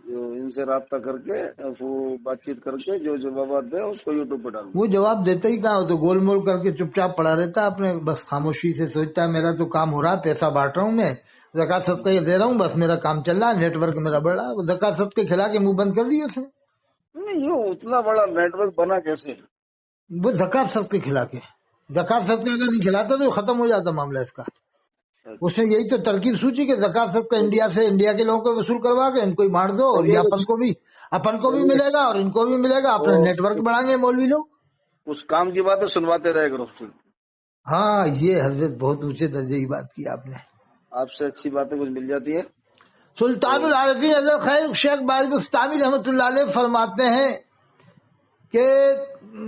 جو ان سے رابطہ کر کے وہ بات چیت کر کے جو جوابات دے اس کو یوٹیوب پہ ڈال دیں۔ وہ جواب دیتا ہی کہاں، وہ تو گول مول کر کے چپ چاپ پڑا رہتا اپنے، بس خاموشی سے سوچتا ہے میرا تو کام ہو رہا ہے، پیسہ بانٹ رہا ہوں میں، زکات صدقہ یہ دے رہا ہوں، بس میرا کام چل رہا ہے، نیٹ ورک میرا بڑھ رہا ہے۔ وہ زکات صدقے کھلا کے منہ بند کر دیا اس نے، نہیں، یہ اتنا بڑا نیٹ ورک بنا کیسے؟ وہ زکات صدقے کھلا کے، زکات صدقے اگر نہیں کھلاتا تو ختم ہو جاتا معاملہ اس کا۔ اس نے یہی تو ترکیب سوچی کہ زکات صدقہ انڈیا سے، انڈیا کے لوگوں کو وصول کروا کے ان کو ہی بانٹ دو، اور یہ اپن کو بھی ملے گا اور ان کو بھی ملے گا، اپنا نیٹ ورک بڑھائیں گے مولوی لوگ۔ اس کام کی باتیں سنواتے رہے کرو، ہاں، یہ حضرت بہت اونچے درجے کی بات کی آپ نے۔ آپ سے اچھی باتیں کچھ مل جاتی ہے۔ سلطان العارفین حضرت خیر شیخ باز بستانی رحمۃ اللہ علیہ فرماتے ہیں کہ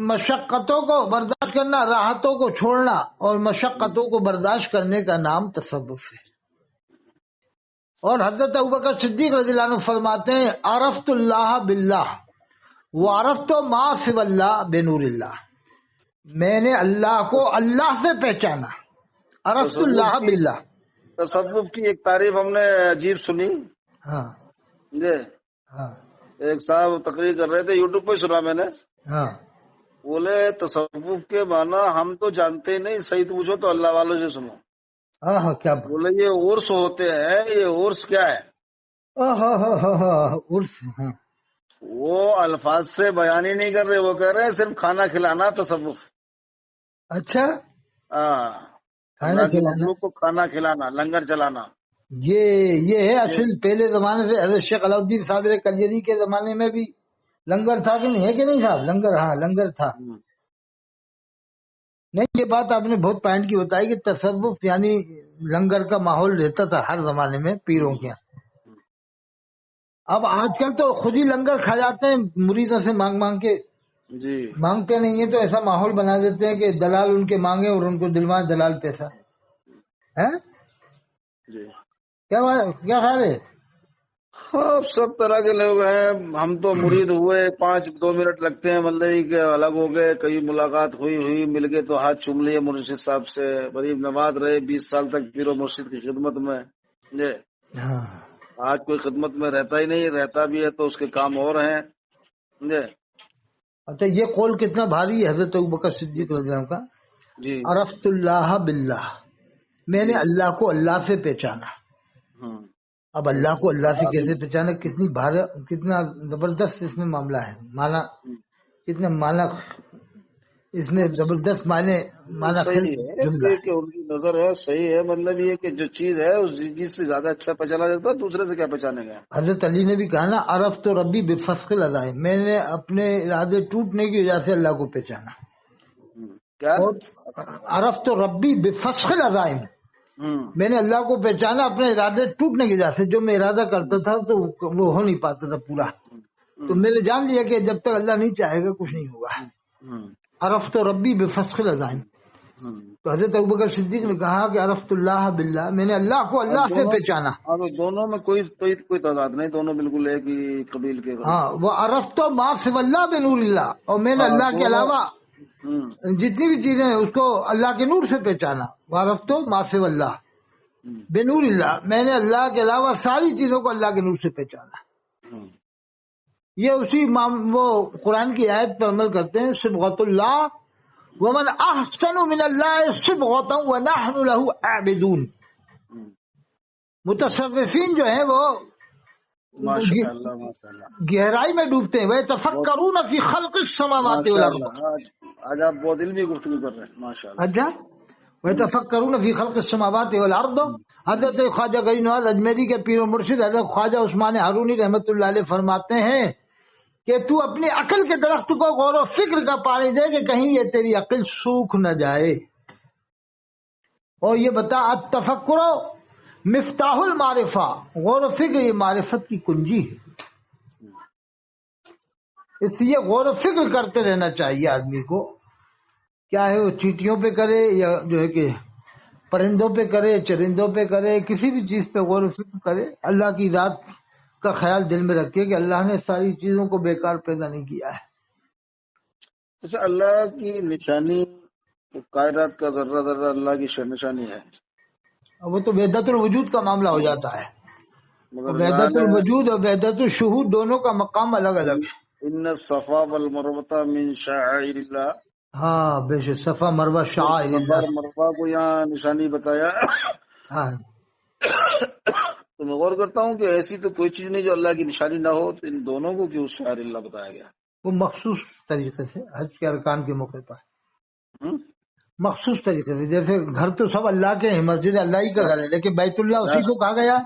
مشقتوں کو برداشت کرنا، راحتوں کو چھوڑنا، اور مشقتوں کو برداشت کرنے کا نام تصوف ہے۔ اور حضرت ابوبکر صدیق رضی اللہ عنہ فرماتے ہیں عرفت اللہ باللہ وعرفت ما سوى اللہ بنور اللہ، میں نے اللہ کو اللہ سے پہچانا، عرفت اللہ باللہ۔ تصوف کی ایک تعریف ہم نے عجیب سنی ہاں جی، ہاں ایک صاحب تقریر کر رہے تھے، یوٹیوب پہ سنا میں نے، ہاں بولے تصوف کے معنی ہم تو جانتے ہی نہیں، صحیح پوچھو تو اللہ والوں سے سنو۔ ہاں ہاں، کیا بات، بولے یہ عرس ہوتے ہیں، یہ عرس کیا ہے؟ ہاں، وہ الفاظ سے بیان ہی نہیں کر رہے، وہ کہہ رہے ہیں صرف کھانا کھلانا تصوف۔ اچھا، ہاں، کھانا اللہ کے کھلانا، مخلوق کو کھانا کھلانا، لنگر چلانا. یہ ہے اصل. پہلے زمانے سے حضرت شیخ علاؤالدین صابر کلجری کے زمانے میں بھی لنگر تھا کہ نہیں، ہے کہ نہیں صاحب؟ لنگر، ہاں لنگر تھا. نہیں، یہ بات آپ نے بہت پوائنٹ کی بتائی کہ تصوف یعنی لنگر کا ماحول رہتا تھا ہر زمانے میں پیروں کے. اب آج کل تو خود ہی لنگر کھا جاتے ہیں مریدوں سے مانگ مانگ کے. جی مانگتے نہیں ہیں تو ایسا ماحول بنا دیتے ہیں کہ دلال ان کے مانگے اور ان کو دلوائے دلال پیسہ ہے. جی. کیا خیال ہے؟ ہاں، سب طرح کے لوگ ہیں. ہم تو مرید ہوئے 5-2 منٹ لگتے ہیں مطلب کہ الگ ہو گئے. کئی ملاقات ہوئی مل گئے تو ہاتھ چوم لیے مرشد صاحب سے. غریب نواز رہے 20 سال تک پیر و مرشد کی خدمت میں. جی. ہاں. آج کوئی خدمت میں رہتا ہی نہیں، رہتا بھی ہے تو اس کے کام اور ہیں. جی. اچھا، یہ قول کتنا بھاری ہے حضرت ابوبکر صدیق رضی اللہ عنہ کا. جی. عرفت اللہ باللہ، میں نے اللہ کو اللہ سے پہچانا. اب اللہ کو اللہ سے کیسے پہچانا؟ کتنی بھاری، کتنا زبردست اس میں معاملہ ہے. مانا کتنے مانا اس میں زبردست معنی صحیح ہے جملہ کہ ان کی نظر ہے. صحیح ہے، مطلب یہ کہ جو چیز ہے اس چیز سے زیادہ اچھا پہچانا جاتا ہے، دوسرے سے کیا پہچانے گا. حضرت علی نے بھی کہا نا، عرفت ربی بفسق العزائم، میں نے اپنے ارادے ٹوٹنے کی وجہ سے اللہ کو پہچانا. کیا؟ اور عرفت ربی بفسق العزائم، میں نے اللہ کو پہچانا اپنے ارادے ٹوٹنے کی وجہ سے. جو میں ارادہ کرتا تھا تو وہ ہو نہیں پاتا تھا پورا. تو میں نے جان لیا کہ جب تک اللہ نہیں چاہے گا کچھ نہیں ہوگا. عرفت ربی بفسق العزائم. تو حضرت ابوبکر صدیق نے کہا کہ عرفت اللہ باللہ، میں نے اللہ کو اللہ سے پہچانا. دونوں میں کوئی تعداد نہیں، دونوں بالکل ایک ہی قبیل کے. ہاں، وہ عرفت ما سوى اللہ بنور اللہ، اور میں نے اللہ کے علاوہ جتنی بھی چیزیں ہیں اس کو اللہ کے نور سے پہچانا. عرفت ما سوى اللہ بنور اللہ، میں نے اللہ کے علاوہ ساری چیزوں کو اللہ کے نور سے پہچانا. یہ اسی وہ قرآن کی آیت پر عمل کرتے ہیں، صبغۃ اللہ ومن احسن من اللہ صبغۃ ونحن له عابدون. متصوفین جو ہیں وہ گہرائی میں ڈوبتے ہیں. وَيَتَفَكَّرُونَ فِي خَلْقِ السَّمَاوَاتِ وَالْأَرْضِ. آج آپ بہت علمی گفتگو کر رہے ہیں، ماشاء اللہ. اچھا، وَيَتَفَكَّرُونَ فِي خَلْقِ السَّمَاوَاتِ وَالْأَرْضِ. حضرت خواجہ غنی نواز اجمیری کے پیر و مرشد حضرت خواجہ عثمان ہارونی رحمۃ اللہ علیہ فرماتے ہیں کہ تو اپنی عقل کے درخت کو غور و فکر کا پانی دے کہ کہیں یہ تیری عقل سوکھ نہ جائے. اور یہ بتا، التفکر مفتاح المعرفہ، غور و فکر یہ معرفت کی کنجی ہے. اس لیے غور و فکر کرتے رہنا چاہیے آدمی کو. کیا ہے وہ چیٹیوں پہ کرے یا جو ہے کہ پرندوں پہ کرے، چرندوں پہ کرے، کسی بھی چیز پہ غور و فکر کرے. اللہ کی ذات کا خیال دل میں رکھے کہ اللہ نے ساری چیزوں کو بیکار پیدا نہیں کیا ہے. اچھا، اللہ کی نشانی، کائنات کا ذرہ ذرہ اللہ کی نشانی ہے. وہ تو وحدت الوجود کا معاملہ ہو جاتا ہے. وحدت الوجود اور وحدت الشہود دونوں کا مقام الگ الگ ہے. ان الصفا والمروہ من شعائر اللہ. ہاں بے شک، صفا مروہ شعائر اللہ. مروہ کو یہاں نشانی بتایا. ہاں، تو میں غور کرتا ہوں کہ ایسی تو کوئی چیز نہیں جو اللہ کی نشانی نہ ہو، تو ان دونوں کو کیوں شعائر اللہ بتایا گیا؟ وہ مخصوص طریقے سے حج کے ارکان کے موقع پر مخصوص طریقے سے. جیسے گھر تو سب اللہ کے ہیں، مسجد اللہ ہی کا گھر ہے، لیکن بیت اللہ اسی کو کہا گیا.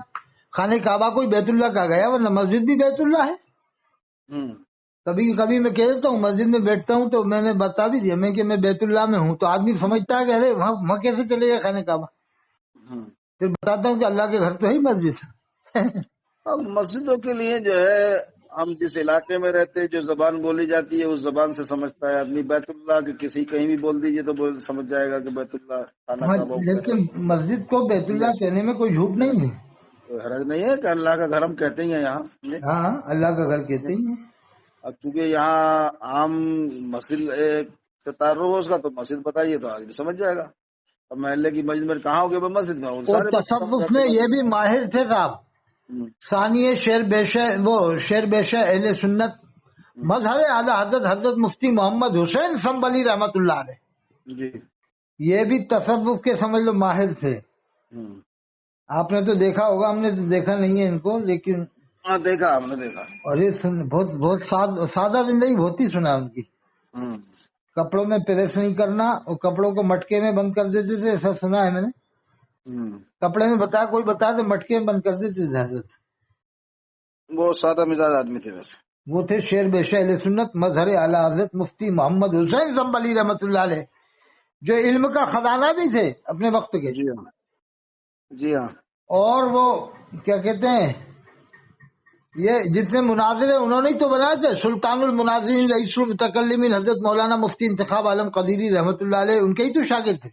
خانہ کعبہ کو بیت اللہ کہا گیا، ورنہ مسجد بھی بیت اللہ ہے. کبھی کبھی میں کہہ دیتا ہوں مسجد میں بیٹھتا ہوں تو میں نے بتا بھی دیا میں کہ میں بیت اللہ میں ہوں، تو آدمی سمجھتا ہے کہ ارے وہاں کیسے چلے گا خانہ کعبہ. پھر بتاتا ہوں کہ اللہ کے گھر تو ہے مسجد. اب مسجدوں کے لیے جو ہے ہم جس علاقے میں رہتے جو زبان بولی جاتی ہے اس زبان سے سمجھتا ہے آدمی. بیت اللہ کے کسی کہیں بھی بول دیجئے تو سمجھ جائے گا کہ بیت اللہ خانہ کعبہ. لیکن مسجد کو بیت اللہ کہنے میں کوئی جھوٹ نہیں ہے. کوئی حرج نہیں ہے کہ اللہ کا گھر ہم کہتے ہیں یہاں. ہاں، اللہ کا گھر کہتے ہیں. اب چونکہ یہاں عام مسجد سے تعارف ہو اس کا تو مسجد بتائیے تو آدمی سمجھ جائے گا. اب محلے کی مسجد میں کہاں ہوگی مسجد میں. اور تصوف میں یہ بھی ماہر تھے صاحب. ثانی شیر بیشہ اہل سنت مظہر اعلی حضرت مفتی محمد حسین سنبلی رحمت اللہ علیہ. یہ بھی تصوف کے سمجھ لو ماہر تھے. آپ نے تو دیکھا ہوگا، ہم نے تو دیکھا نہیں ہے ان کو، لیکن دیکھا ہم نے دیکھا. اور یہ بہت بہت سادہ زندگی بہت ہی سنا ان کی. کپڑوں میں پریس نہیں کرنا اور کپڑوں کو مٹکے میں بند کر دیتے تھے، ایسا سنا ہے میں نے. کپڑے میں بتایا، کوئی بتایا تو مٹکے میں بند کر دیتے تھے حضرت. وہ سادہ مزاج آدمی تھے ویسے. وہ تھے شیر بے شہ اہل سنت مظہر اعلیٰ حضرت مفتی محمد حسین زنبلی رحمۃ اللہ علیہ، جو علم کا خزانہ بھی تھے اپنے وقت کے. جی ہاں جی ہاں. اور وہ کیا کہتے ہیں، یہ جتنے مناظر ہیں انہوں نے ہی تو بنایا تھے. سلطان المناظرین رئیس المتکلمین حضرت مولانا مفتی انتخاب عالم قدیری رحمۃ اللہ علیہ ان کے ہی تو شاگرد تھے.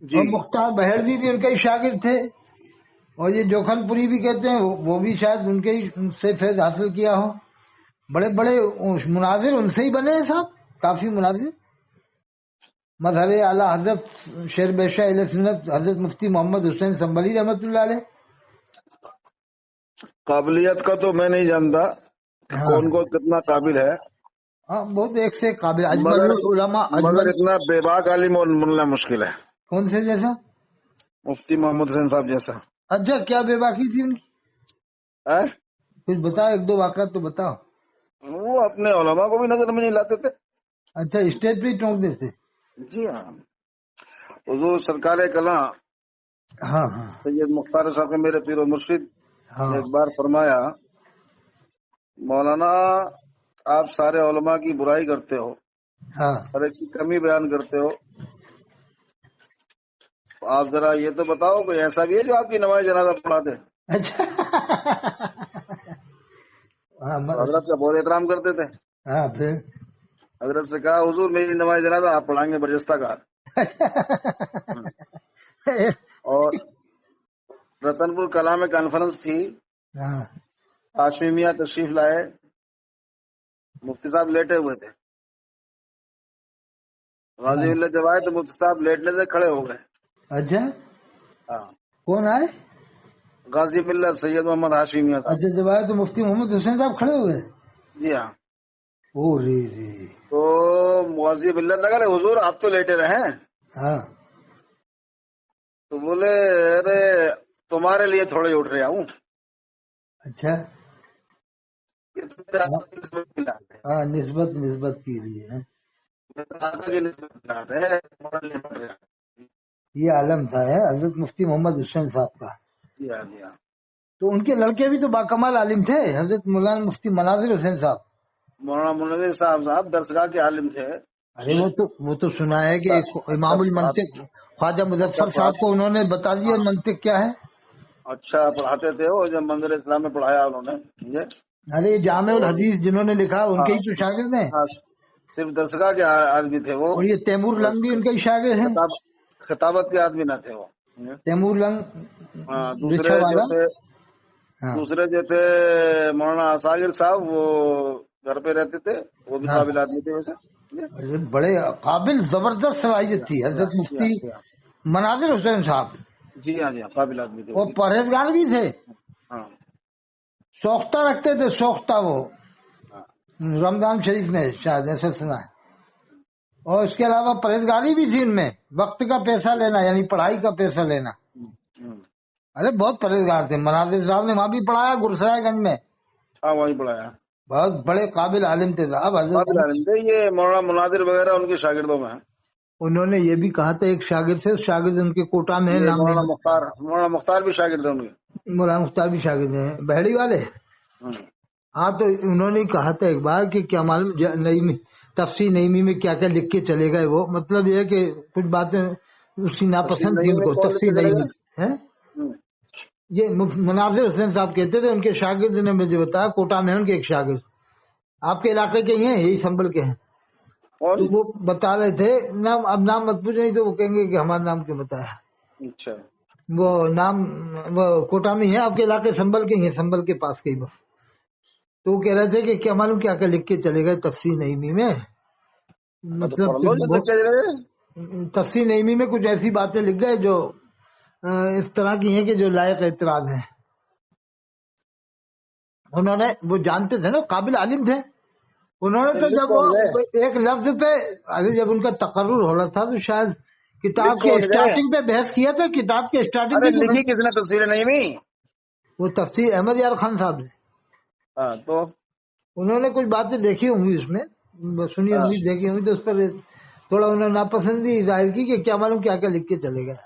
جی اور مختار بہڑوی بھی ان کے ہی شاگرد تھے. اور یہ جوکھن پوری بھی کہتے ہیں وہ بھی شاید ان کے ہی سے فیض حاصل کیا ہو. بڑے بڑے مناظر ان سے ہی بنے ہیں صاحب، کافی مناظر. مظہر اعلیٰ حضرت شیر بے شہ اہل سنت حضرت مفتی محمد حسین زنبلی رحمۃ اللہ علیہ. قابلیت کا تو میں نہیں جانتا کہ ہاں کون کتنا قابل ہے، ہاں، بہت ایک سے قابل. اجمل مگر العلماء مگر اجمل. اتنا بے باک عالم اور ملنا مشکل ہے. کون سے جیسا؟ مفتی محمد حسین صاحب جیسا. اچھا، کیا بے باکی تھی ان کی؟ ہے؟ کچھ بتاؤ، ایک دو واقعات تو بتاؤ. وہ اپنے علماء کو بھی نظر میں نہیں لاتے تھے. اچھا، اسٹیج پہ ہی ٹونک دیتے. جی ہاں. حضور سرکار کلاں ہاں ہاں سید مختار صاحب کے میرے پیر و مرشد ہاں نے ایک بار فرمایا، مولانا آپ سارے علماء کی برائی کرتے ہو، ہاں. ہر ایک کی کمی بیان کرتے ہو، آپ ذرا یہ تو بتاؤ کوئی ایسا بھی ہے جو آپ کی نماز جنازہ پڑھا دے. اچھا. ہاں تو حضرت کا بہت احترام کرتے تھے. ہاں پھر. حضرت سے کہا، حضور میری نماز جنازہ آپ پڑھائیں گے برجستہ کا. اور رتن پور کلا میں کانفرنس تھی، ہاں ہاشمی میاں تشریف لائے، مفتی صاحب لیٹے ہوئے تھے. غازی اللہ جب آئے تو مفتی صاحب لیٹنے سے کھڑے ہو گئے. اچھا، ہاں، کون آئے؟ غازی ملت سید محمد ہاشمی میاں صاحب. اچھا، جب آئے تو مفتی محمد حسین صاحب کھڑے ہوئے. جی ہاں. او رے رے. تو غازی ملت لگا رہے، حضور آپ تو لیٹے رہے ہیں. ہاں تو بولے، ارے تمہارے لیے تھوڑے اٹھ رہا ہوں. اچھا. ہاں، نسبت کی لیے ہے. یہ عالم تھا ہے حضرت مفتی محمد حسین صاحب کا. جی ہاں جی ہاں. تو ان کے لڑکے بھی تو باکمال عالم تھے، حضرت مولانا مفتی مناظر حسین صاحب. مولانا منظر صاحب درسگاہ کے عالم تھے. ارے وہ تو سنا ہے کہ ایک امام المنطق خواجہ مظفر صاحب کو انہوں نے بتا دیا منطق کیا ہے. اچھا پڑھاتے تھے وہ، جب منظر اسلام میں پڑھایا انہوں نے. ارے جامع الحدیث جنہوں نے لکھا ان کے ہی تو شاگرد ہیں. صرف درسگاہ کے آدمی تھے وہ. اور یہ تیمور لنگ بھی ان کے ہی شاگرد ہیں. خطابت کے آدمی نہ تھے وہ. تیمور لنگ دوسرے جو تھے، دوسرے جو تھے مولانا ساغر صاحب، وہ گھر پہ رہتے تھے، وہ بھی قابل آدمی تھے ویسے. بڑے قابل، زبردست صلاحیت تھی حضرت مفتی مناظر حسین صاحب. جی ہاں جی ہاں، قابل آدمی تھے. وہ پرہیزگار بھی تھے، ہاں سوختہ رکھتے تھے، سوختہ. وہ رمضان شریف میں شاید ایسا سنا ہے. اور اس کے علاوہ پرہیزگاری بھی تھی ان میں، وقت کا پیسہ لینا یعنی پڑھائی کا پیسہ لینا. ارے بہت پرہیزگار تھے. مناظر صاحب نے وہاں بھی پڑھایا گرسرائے گنج میں. ہاں وہیں پڑھایا. بہت بڑے قابل عالم تھے صاحب. قابل عالم تھے. یہ مولانا مناظر وغیرہ ان کے شاگردوں میں ہیں. انہوں نے یہ بھی کہا تھا ایک شاگرد سے، شاگرد ان کے کوٹا میں ہے، نام مولانا مختار بھی شاگرد ہیں ان کے. مولانا مختار بھی شاگرد ہیں بہڑی والے. ہاں تو انہوں نے کہا تھا ایک بار کہ کیا معلوم نئی تفسیر نعیمی میں کیا کیا لکھ کے چلے گئے. وہ مطلب یہ ہے کہ کچھ باتیں اس کی ناپسند تھی ان کو. تفسیر نعیمی ہے، یہ مناظر حسین صاحب کہتے تھے. ان کے شاگرد نے مجھے بتایا کوٹا میں ان کے ایک شاگرد آپ کے علاقے کے ہی ہیں، یہی سنبل کے ہیں. تو وہ بتا رہے تھے، نام اب نام مت پوچھیں تو وہ کہیں گے کہ ہمارا نام کیوں بتایا. اچھا. وہ نام وہ کوٹا میں ہے، آپ کے علاقے سنبل کے ہی ہیں، سنبل کے پاس کے ہی. تو وہ کہہ رہے تھے کہ کیا معلوم کیا کیا لکھ کے چلے گئے تفسیر نعیمی میں. مطلب تفسیر نعیمی میں کچھ ایسی باتیں لکھ گئے جو اس طرح کی ہیں کہ جو لائق اعتراض ہیں. انہوں نے وہ جانتے تھے نا، قابل عالم تھے. انہوں نے تو جب وہ ایک لفظ پہ جب ان کا تقرر ہو رہا تھا تو شاید کتاب کے اسٹارٹنگ پہ بحث کیا تھا. کتاب کے اسٹارٹنگ پہ لکھی کس نے تفسیر نعیمی؟ وہ تفسیر احمد یار خان صاحب نے. تو انہوں نے کچھ باتیں دیکھی ہوں گی اس میں، سنی ہوں گی، دیکھی ہوں گی، تو اس پر تھوڑا انہوں نے ناپسندی ظاہر کی کہ کیا معلوم کیا کیا لکھ کے چلے گئے۔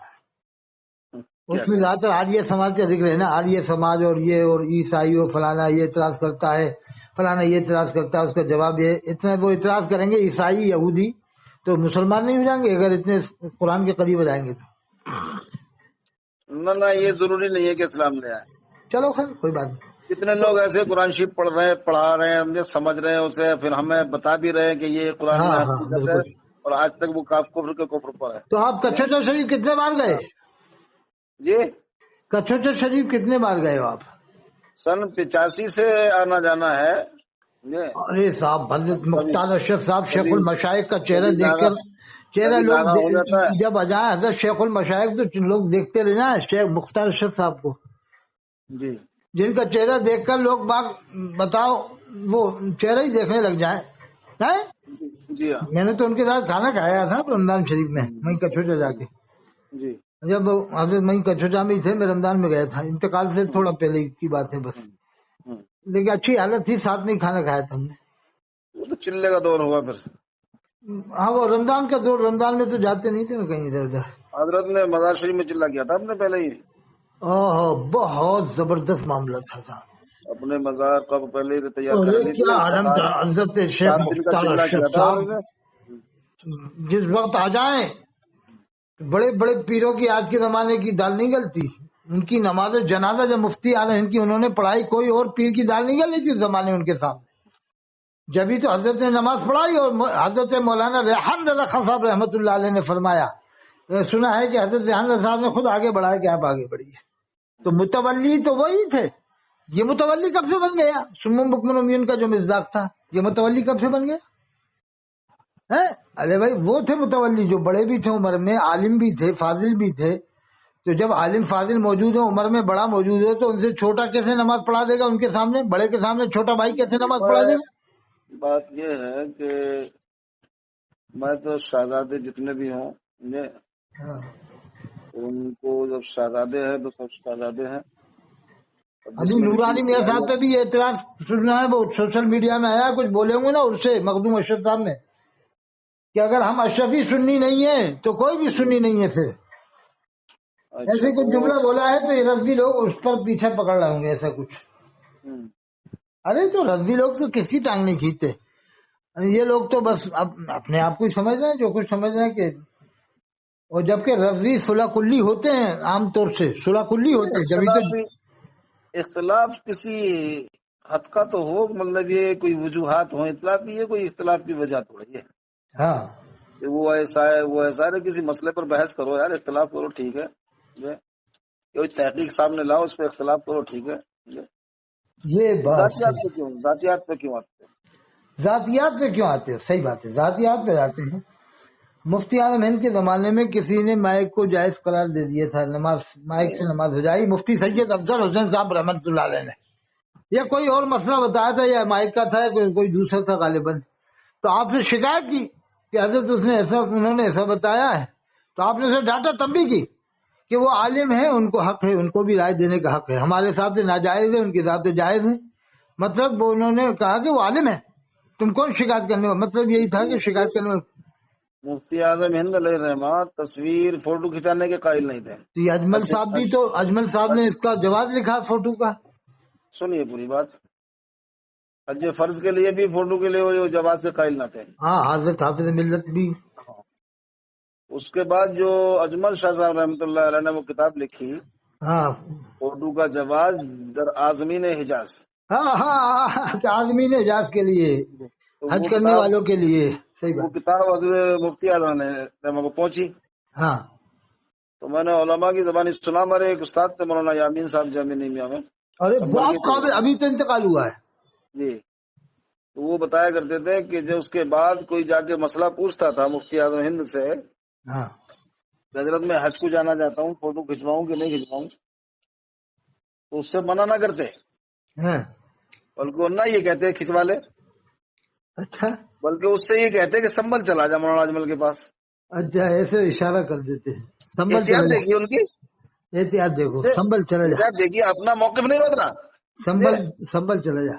اس میں زیادہ تر آریہ سماج کا ذکر ہے نا، آریہ سماج اور یہ اور عیسائی اور فلانا یہ اعتراض کرتا ہے، فلانا یہ اعتراض کرتا ہے، اس کا جواب یہ اتنا وہ اعتراض کریں گے عیسائی یہودی تو مسلمان نہیں ہو جائیں گے اگر اتنے قرآن کے قریب ہو جائیں گے تو۔ نہ یہ ضروری نہیں ہے کہ اسلام لے آئے۔ چلو خیر کوئی بات نہیں۔ کتنے لوگ ایسے قرآن شریف پڑھ رہے ہیں، پڑھا رہے ہیں، ہم سمجھ رہے ہیں اسے، پھر ہمیں بتا بھی رہے ہیں کہ یہ قرآن میں ہاں ہاں حقیقت ہے، بالکل۔ اور آج تک وہ کفر کے کفر پر ہے۔ تو آپ کچھوچر شریف کتنے بار گئے؟ جی کچھوچر شریف کتنے بار گئے ہو آپ؟ سن 85 سے آنا جانا ہے۔ جی ارے صاحب، حضرت مختار اشرف صاحب شیخ المشائخ کا چہرہ دیکھ کر کبھی لوگ ناغا ہو جاتا ہے۔ جب آ جائیں حضرت شیخ المشائخ تو لوگ دیکھتے رہنا شیخ مختار اشرف صاحب کو، جی جن کا چہرہ دیکھ کر لوگ باغ بتاؤ وہ چہرہ ہی دیکھنے لگ جائیں۔ جی ہاں میں نے تو ان کے ساتھ کھانا کھایا تھا رمضان شریف میں، وہیں کچھوچا جا کے، جی جب حضرت وہیں کچھوچا میں ہی تھے، میں رمضان میں گیا تھا، انتقال سے تھوڑا پہلے کی بات ہے بس، لیکن اچھی حالت تھی، ساتھ میں ہی کھانا کھایا تھا ہم نے۔ وہ تو چلے کا دور ہوگا پھر۔ ہاں وہ رمضان کا دور، رمضان میں تو جاتے نہیں تھے نا کہیں ادھر ادھر۔ حضرت نے مزار شریف میں چلا کیا تھا اپنے پہلے ہی، بہت زبردست معاملہ تھا۔ اپنے مزار کا پہلے ہی تیار کر ارے لی کیا تھی، عالم تھا حضرت شیخ 7 دن کا مختار چلا کیا اشرف تھا صاحب، انہوں نے۔ جس وقت آ جائیں بڑے بڑے پیروں کی آج کے زمانے کی دال نہیں گلتی، ان کی نماز جنازہ جب مفتی اعلی ہند کی انہوں نے پڑھائی، کوئی اور پیر کی دال نہیں گلی تھی اس زمانے ان کے سامنے، جبھی تو حضرت نے نماز پڑھائی۔ اور حضرت مولانا ریحان رضا خان صاحب رحمۃ اللہ علیہ نے فرمایا، سنا ہے کہ حضرت ریحان رضا صاحب نے خود آگے بڑھایا کہ آپ آگے بڑھیے، تو متولی تو وہی تھے۔ یہ متولی کب سے بن گیا؟ سمم بکمن امیون کا جو مزداق تھا، یہ متولی کب سے بن گیا؟ ارے بھائی وہ تھے متولی جو بڑے بھی تھے عمر میں، عالم بھی تھے، فاضل بھی تھے، تو جب عالم فاضل موجود ہو، عمر میں بڑا موجود ہو، تو ان سے چھوٹا کیسے نماز پڑھا دے گا؟ ان کے سامنے بڑے کے سامنے چھوٹا بھائی کیسے نماز پڑھا دے گا؟ بات یہ ہے کہ میں تو شہزادے جتنے بھی ہوں ان کو جب شہزادے ہیں تو سب شہزادے ہیں۔ ابھی نورانی میاں صاحب پہ بھی یہ اعتراض سننا ہے، وہ سوشل میڈیا میں آیا، کچھ بولے ہوں گے نا اس سے مخدوم اشرف صاحب نے، کہ اگر ہم اشرفی سنی نہیں ہیں تو کوئی بھی سنی نہیں ہے، پھر ایسے کچھ جملہ بولا ہے تو یہ رضوی لوگ اس پر پیچھے پکڑ رہے ہوں گے ایسا کچھ۔ ارے تو رضوی لوگ تو کس کی ٹانگ نہیں کھینچتے، یہ لوگ تو بس اپنے آپ کو ہی سمجھ رہے ہیں، جو کچھ سمجھ رہے ہیں کہ، اور جبکہ رضوی صلح کلی ہوتے ہیں، عام طور سے صلح کلی ہوتے ہیں، جبھی تو اختلاف کسی حد کا تو ہو، مطلب یہ کوئی وجوہات ہوں اختلاف کی، یہ کوئی اختلاف کی وجہ تو ہے ہاں وہ ایسا ہے وہ ایسا ہے، کسی مسئلے پر بحث کرو یار، اختلاف کرو ٹھیک ہے، کوئی تحقیق سامنے لاؤ اس پہ اختلاف کرو ٹھیک ہے۔ یہ بات ذاتیات پہ کیوں آتے ہیں؟ ذاتیات پہ کیوں آتے ہیں؟ صحیح بات ہے، ذاتیات پہ آتے ہیں۔ مفتی اعظم ہند کے زمانے میں کسی نے مائک کو جائز قرار دے دیا تھا، نماز مائک سے نماز ہو جائے، مفتی سید افضل حسین صاحب رحمۃ اللہ علیہ نے، یا کوئی اور مسئلہ بتایا تھا، یا مائک کا تھا، کوئی دوسرا تھا غالباً، تو آپ سے شکایت کی کہ حضرت انہوں نے ایسا بتایا ہے، تو آپ نے اسے ڈانٹا تب بھی کی کہ وہ عالم ہے، ان کو حق ہے، ان کو بھی رائے دینے کا حق ہے، ہمارے ساتھ ناجائز ہے، ان کے ساتھ جائز ہے، مطلب وہ انہوں نے کہا کہ وہ عالم ہے، تم کون شکایت کرنے والا، مطلب یہی تھا کہ شکایت کرنے والا۔ مفتی اعظم ہند علیہ الرحمہ تصویر فوٹو کھینچانے کے قائل نہیں تھے۔ یہ اجمل صاحب بھی تو، اجمل صاحب نے اس کا جواز لکھا فوٹو کا۔ سنیے پوری بات، حج فرض کے لیے بھی فوٹو کے لیے وہ جواز سے قائل نہ تھے۔ ہاں حضرت حافظ ملت بھی۔ اس کے بعد جو اجمل شاہ صاحب رحمۃ اللہ علیہ نے وہ کتاب لکھی، ہاں فوٹو کا جواز در آزمین حجاز، ہاں ہاں عالمین اعجاز کے لیے، حج کرنے والوں کے لیے، صحیح وہ بات۔ کتاب مفتی اعظم نے کو پہنچی، ہاں تو میں نے علماء کی زبانی سنا، ہمارے ایک استاد تھے مولانا یامین صاحب جامعہ نعیمیہ میں، ارے بہت قابل، ابھی تو انتقال ہوا ہے جی، تو وہ بتایا کرتے تھے کہ جو اس کے بعد کوئی جا کے مسئلہ پوچھتا تھا مفتی اعظم ہند سے، ہاں حضرت میں حج کو جانا چاہتا ہوں، فوٹو کھنچواؤں کہ نہیں کھنچواؤں، تو اس سے منع نہ کرتے، ہاں بلکہ نہ یہ کہتے کھنچوا لے، اچھا بلکہ اس سے یہ کہتے کہ سنبھل چلا جا مولانا اجمل کے پاس۔ اچھا ایسے اشارہ کر دیتے ہیں، سنبھل چلا احتیاط جا، دیکھیے ان کی، احتیاط دیکھو، سنبھل چلا جا، احتیاط دیکھیے، اپنا موقف نہیں بدلا، سنبھل چلا جا۔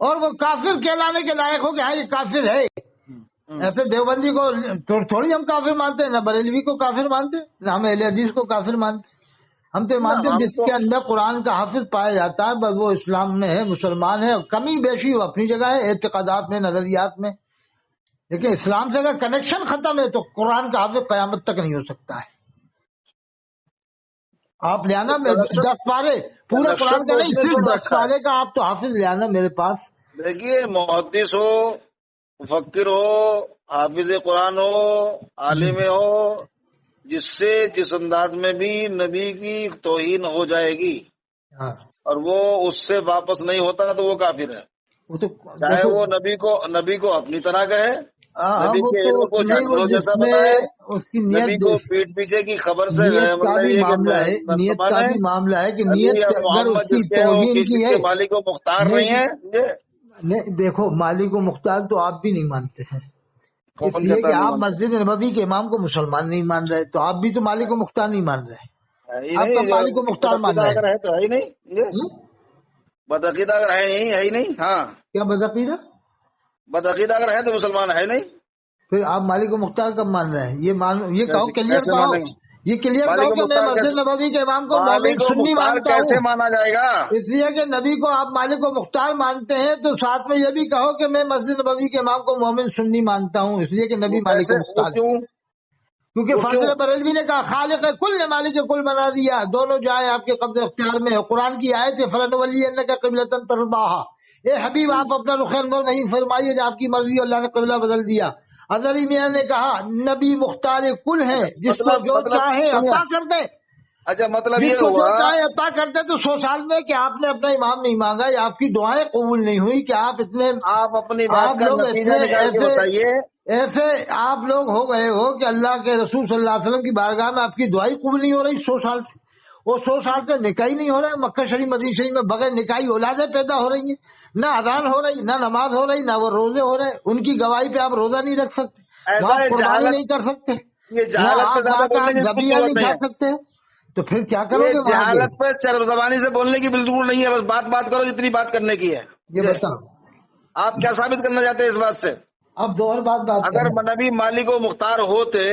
اور وہ کافر کہلانے کے لائق ہو کہ ہاں یہ کافر ہے. ایسے دیوبندی کو تھوڑی ہم کافر مانتے ہیں، نہ بریلوی کو کافر مانتے، نہ ہم اہل حدیث کو کافر مانتے. ہم تو مانتے ہیں جس کے اندر قرآن کا حافظ پایا جاتا ہے بس وہ اسلام میں ہے، مسلمان ہے. کمی بیشی وہ اپنی جگہ ہے، اعتقادات میں، نظریات میں، لیکن اسلام سے اگر کنیکشن ختم ہے تو قرآن کا حافظ قیامت تک نہیں ہو سکتا ہے. آپ لے آنا 10 پارے، پورے قرآن کا نہیں، صرف 10 پارے کا آپ تو حافظ لے آنا میرے پاس. دیکھیے محدث ہو، مفکر ہو، حافظ قرآن ہو، عالم ہو، جس انداز میں بھی نبی کی توہین ہو جائے گی ہاں اور وہ اس سے واپس نہیں ہوتا تو وہ کافر ہے. وہ تو چاہے وہ نبی کو اپنی طرح کہے، نبی وہ کے تو علم کو نہیں، وہ جانوروں جس جیسا میں بتائے، اس کی نیت نبی کو پیٹ پیچھے کی خبر سے نیت کا مطلب بھی یہ کہ معاملہ ہے، نیت کا مانے بھی معاملہ ہے کہ علی نیت یا سے اگر اس محمد کی جس کے وہ توہین کس کی چیز ہے. کے مالک و مختار نہیں ہے. دیکھو مالک و مختار تو آپ بھی نہیں مانتے ہیں، اس کون لیے کہتا کہ نہیں آپ مانتا؟ مسجد نبوی کے امام کو مسلمان نہیں مان رہے، تو آپ بھی تو مالک و مختار نہیں مان رہے. ہے ہی آپ نہیں. کا مالک و مختار مان بدعقیدہ رہے اگر ہیں. ہے تو ہے ہی نہیں. بدعقیدہ اگر ہے ہی نہیں. ہاں کیا بدعقیدہ؟ بدعقیدہ اگر ہے تو مسلمان ہے نہیں. پھر آپ مالک و مختار کب مان رہے ہیں؟ یہ کہو، کلیئر کیسے کہو، مانیں گے؟ یہ کلیئر مالک کہو و کہ میں مختار مسجد کیسے نبوی کے امام کو مومن مالک و سنی مختار مانتا ہوں. کیسے مانا جائے گا؟ اس لیے کہ نبی کو آپ مالک و مختار مانتے ہیں تو ساتھ میں یہ بھی کہو کہ میں مسجد نبوی کے امام کو مومن سنی مانتا ہوں، اس لیے کہ نبی وہ مالک و کیسے؟ وہ مختار ہے. کیوں؟ کیونکہ وہ کیوں؟ فاضل بریلوی نے کہا خالق کل نے مالک کل بنا دیا، دونوں جائے آپ کے قبضے اختیار میں ہے. قرآن کی آیت ہے فلن ولی کا قبلۃ ترضاھا، اے حبیب آپ اپنا رخ انور نہیں فرمائیے کہ آپ کی مرضی اللہ نے قبلہ بدل دیا. حضرت میاں نے کہا نبی مختار کل ہیں، جس کو جو چاہے سنیے. عطا کر دے، اچھا مطلب جس یہ کو جو ہوا چاہے عطا کرتے. تو 100 سال میں کہ آپ نے اپنا امام نہیں مانگا یا آپ کی دعائیں قبول نہیں ہوئی کہ آپ اتنے، آپ اپنی بات آپ کا لوگ نتیجہ اتنے نکال کے بتائیے. ایسے آپ لوگ ہو گئے ہو کہ اللہ کے رسول صلی اللہ علیہ وسلم کی بارگاہ میں آپ کی دعائی قبول نہیں ہو رہی 100 سال سے. وہ 100 سال سے نکاح نہیں ہو رہا ہے. مکہ شریف مدینہ شریف میں بغیر نکاحی اولادیں پیدا ہو رہی ہیں، نہ اذان ہو رہی، نہ نماز ہو رہی، نہ وہ روزے ہو رہے. ان کی گواہی پہ آپ روزہ نہیں رکھ سکتے، ایسا وہاں ہے قربانی جہالت. نہیں کر سکتے، یہ وہاں جہالت پہ آپ زیادہ وہاں کا بولنے کی بالکل ذبیحہ ضرورت نہیں نہیں کھا ہے. سکتے. تو پھر کیا کرو یہ گے وہاں کے؟ جہالت پہ چرب زبانی سے بولنے کی بالکل نہیں ہے. بس بات کرو جتنی بات کرنے کی ہے. یہ بتاؤ آپ کیا ثابت کرنا چاہتے ہیں اس بات سے؟ اب دو اور بات اگر کرنا. نبی مالک و مختار ہوتے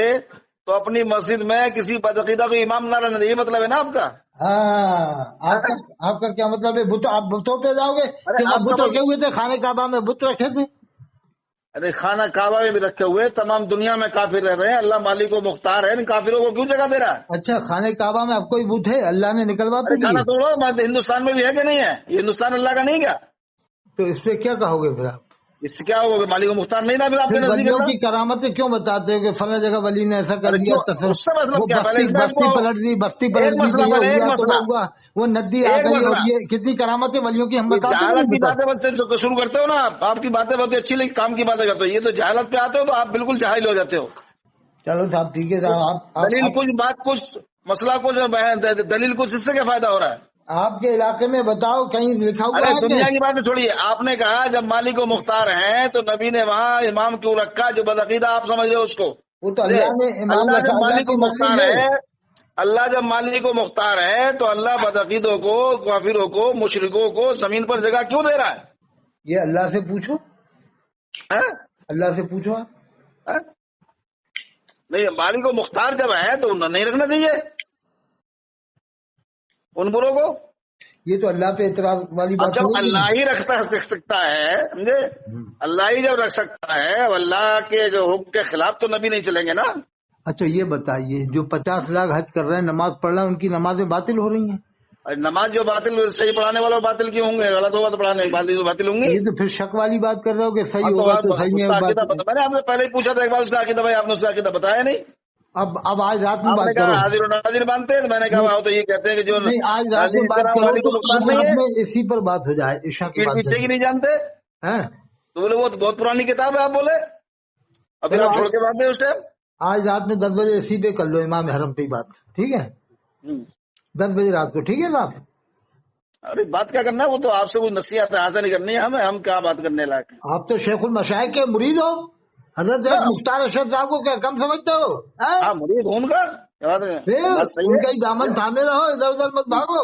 تو اپنی مسجد میں کسی بدعقیدہ کو امام نہ رہنے دے. یہ مطلب ہے نا آپ کا؟ ہاں آپ کا کیا مطلب ہے؟ آپ بتوں پہ جاؤ گے ارے کہ وہاں آپ بت کا رکھے ہوئے تھے، خانے کعبہ میں بت رکھے تھے. ارے خانہ کعبہ میں بھی رکھے ہوئے تمام دنیا میں کافر رہ رہے ہیں. اللہ مالک و مختار ہے، ان کافروں کو کیوں جگہ دے رہا ہے؟ اچھا خانے کعبہ میں اب کوئی بت ہے؟ اللہ نے نکلوا تو ارے دیے. کھانا توڑو. ہندوستان میں بھی ہے کہ نہیں ہے؟ یہ ہندوستان اللہ کا نہیں کیا؟ تو اس پہ کیا کہو گے پھر آپ؟ اس سے کیا ہوگا؟ مالک و مختار نہیں تھا پھر آپ کے پھر نزدیک ولیوں اللہ؟ کی کرامتیں کیوں بتاتے ہو کہ فلاں جگہ ولی نے ایسا کر ارے دیا، کیوں؟ تو پھر اس سے مطلب وہ کیا؟ پہلے اس میں ہم بستی کو پلٹ دی، بستی ایک پلٹ دی تو مسئلہ، یہ پہلے ایک ہوا تو وہ مسئلہ، ہوا، وہ ندی آ ایک گئی، اور مسئلہ. یہ کتنی کرامتیں ولیوں کی ہم یہ بتاتے جہالت نہیں کی بتاتے. باتیں بس شروع کرتے ہو نا آپ کی باتیں بہت اچھی لیکن کام کی باتیں کرتے ہو. یہ تو جہالت پہ آتے ہو تو آپ بالکل جاہل ہو جاتے ہو. چلو صاحب ٹھیک ہے صاحب، دلیل کچھ، بات کچھ، مسئلہ کچھ، دلیل کچھ، اس سے کیا فائدہ ہو رہا ہے؟ آپ کے علاقے میں بتاؤ کہیں لکھا ہوا ارے ہے کہ دنیا کی باتیں چھوڑیے. آپ نے کہا جب مالک و مختار ہیں تو نبی نے وہاں امام کیوں رکھا؟ جو بدعقیدہ آپ سمجھ رہے ہو اس کو. وہ تو اللہ نے امام اللہ رکھا، جب اللہ مالک کی و مرضی مختار ہے. ہے، اللہ جب مالک و مختار ہے تو اللہ بدعقیدوں کو، کافروں کو، مشرکوں کو زمین پر جگہ کیوں دے رہا ہے؟ یہ اللہ سے پوچھو، ہاں؟ اللہ سے پوچھو آپ. ہاں؟ نہیں، مالک و مختار جب ہے تو انہیں نہیں رکھنا چاہیے ان بروں کو. یہ تو اللہ پہ اعتراض والی اب بات جب ہوگی. اللہ ہی رکھ سکتا ہے، سمجھے؟ اللہ ہی جب رکھ سکتا ہے، اللہ کے جو حکم کے خلاف تو نبی نہیں چلیں گے نا. اچھا یہ بتائیے جو 50 لاکھ حج کر رہے ہیں، نماز پڑھ رہے ہیں، ان کی نمازیں باطل ہو رہی ہیں؟ نماز جو باطل، صحیح پڑھانے والوں باطل کیوں ہوں گے؟ غلط ہوگا تو پڑھانے باطل ہوں گی. یہ تو پھر شک والی بات کر رہے ہو کہ ہاں صحیح تو ہوگا آپ تو صحیح اس ہے کا بات. عقیدہ بتا. میں نے آپ سے پہلے ہی پوچھا تھا ایک بار اس کا عقیدہ، بھائی آپ نے اس کا عقیدہ بتایا نہیں. اب آج رات میں آپ بات نے کرو. کہا حاضر و ناظر مانتے ہیں، تو میں نے کہا وہ تو یہ کہتے ہیں کہ جو نہیں آج رات علی میں بات السلام کرو مالک تو و مختار آج نہیں رات ہے، میں اسی پر بات ہو جائے، عشاء کے پیٹ بعد پیچھے کی نہیں جانتے. ہیں. تو بولے وہ تو بہت پرانی کتاب ہے، آپ بولے. اور پھر چلو آپ چھوڑ کے بات دیں اس ٹائم. آج رات میں 10 بجے اسی پہ کر لو، امام حرم پہ ہی بات، ٹھیک ہے؟ 10 بجے رات کو، ٹھیک ہے صاحب؟ ارے بات کیا کرنا ہے؟ وہ تو آپ سے کوئی نصیحت حاصل نہیں کرنی ہے ہمیں. ہم کیا بات کرنے لائق ہیں؟ آپ تو شیخ المشائخ کے مرید ہو، حضرت نا. مختار ارشد صاحب کو کیا کم سمجھتے ہو؟ ہاں مرید ہوں ان کا. پھر بات صحیح ان ہے. کا ہی دامن تھامے رہو، ادھر ادھر مت بھاگو.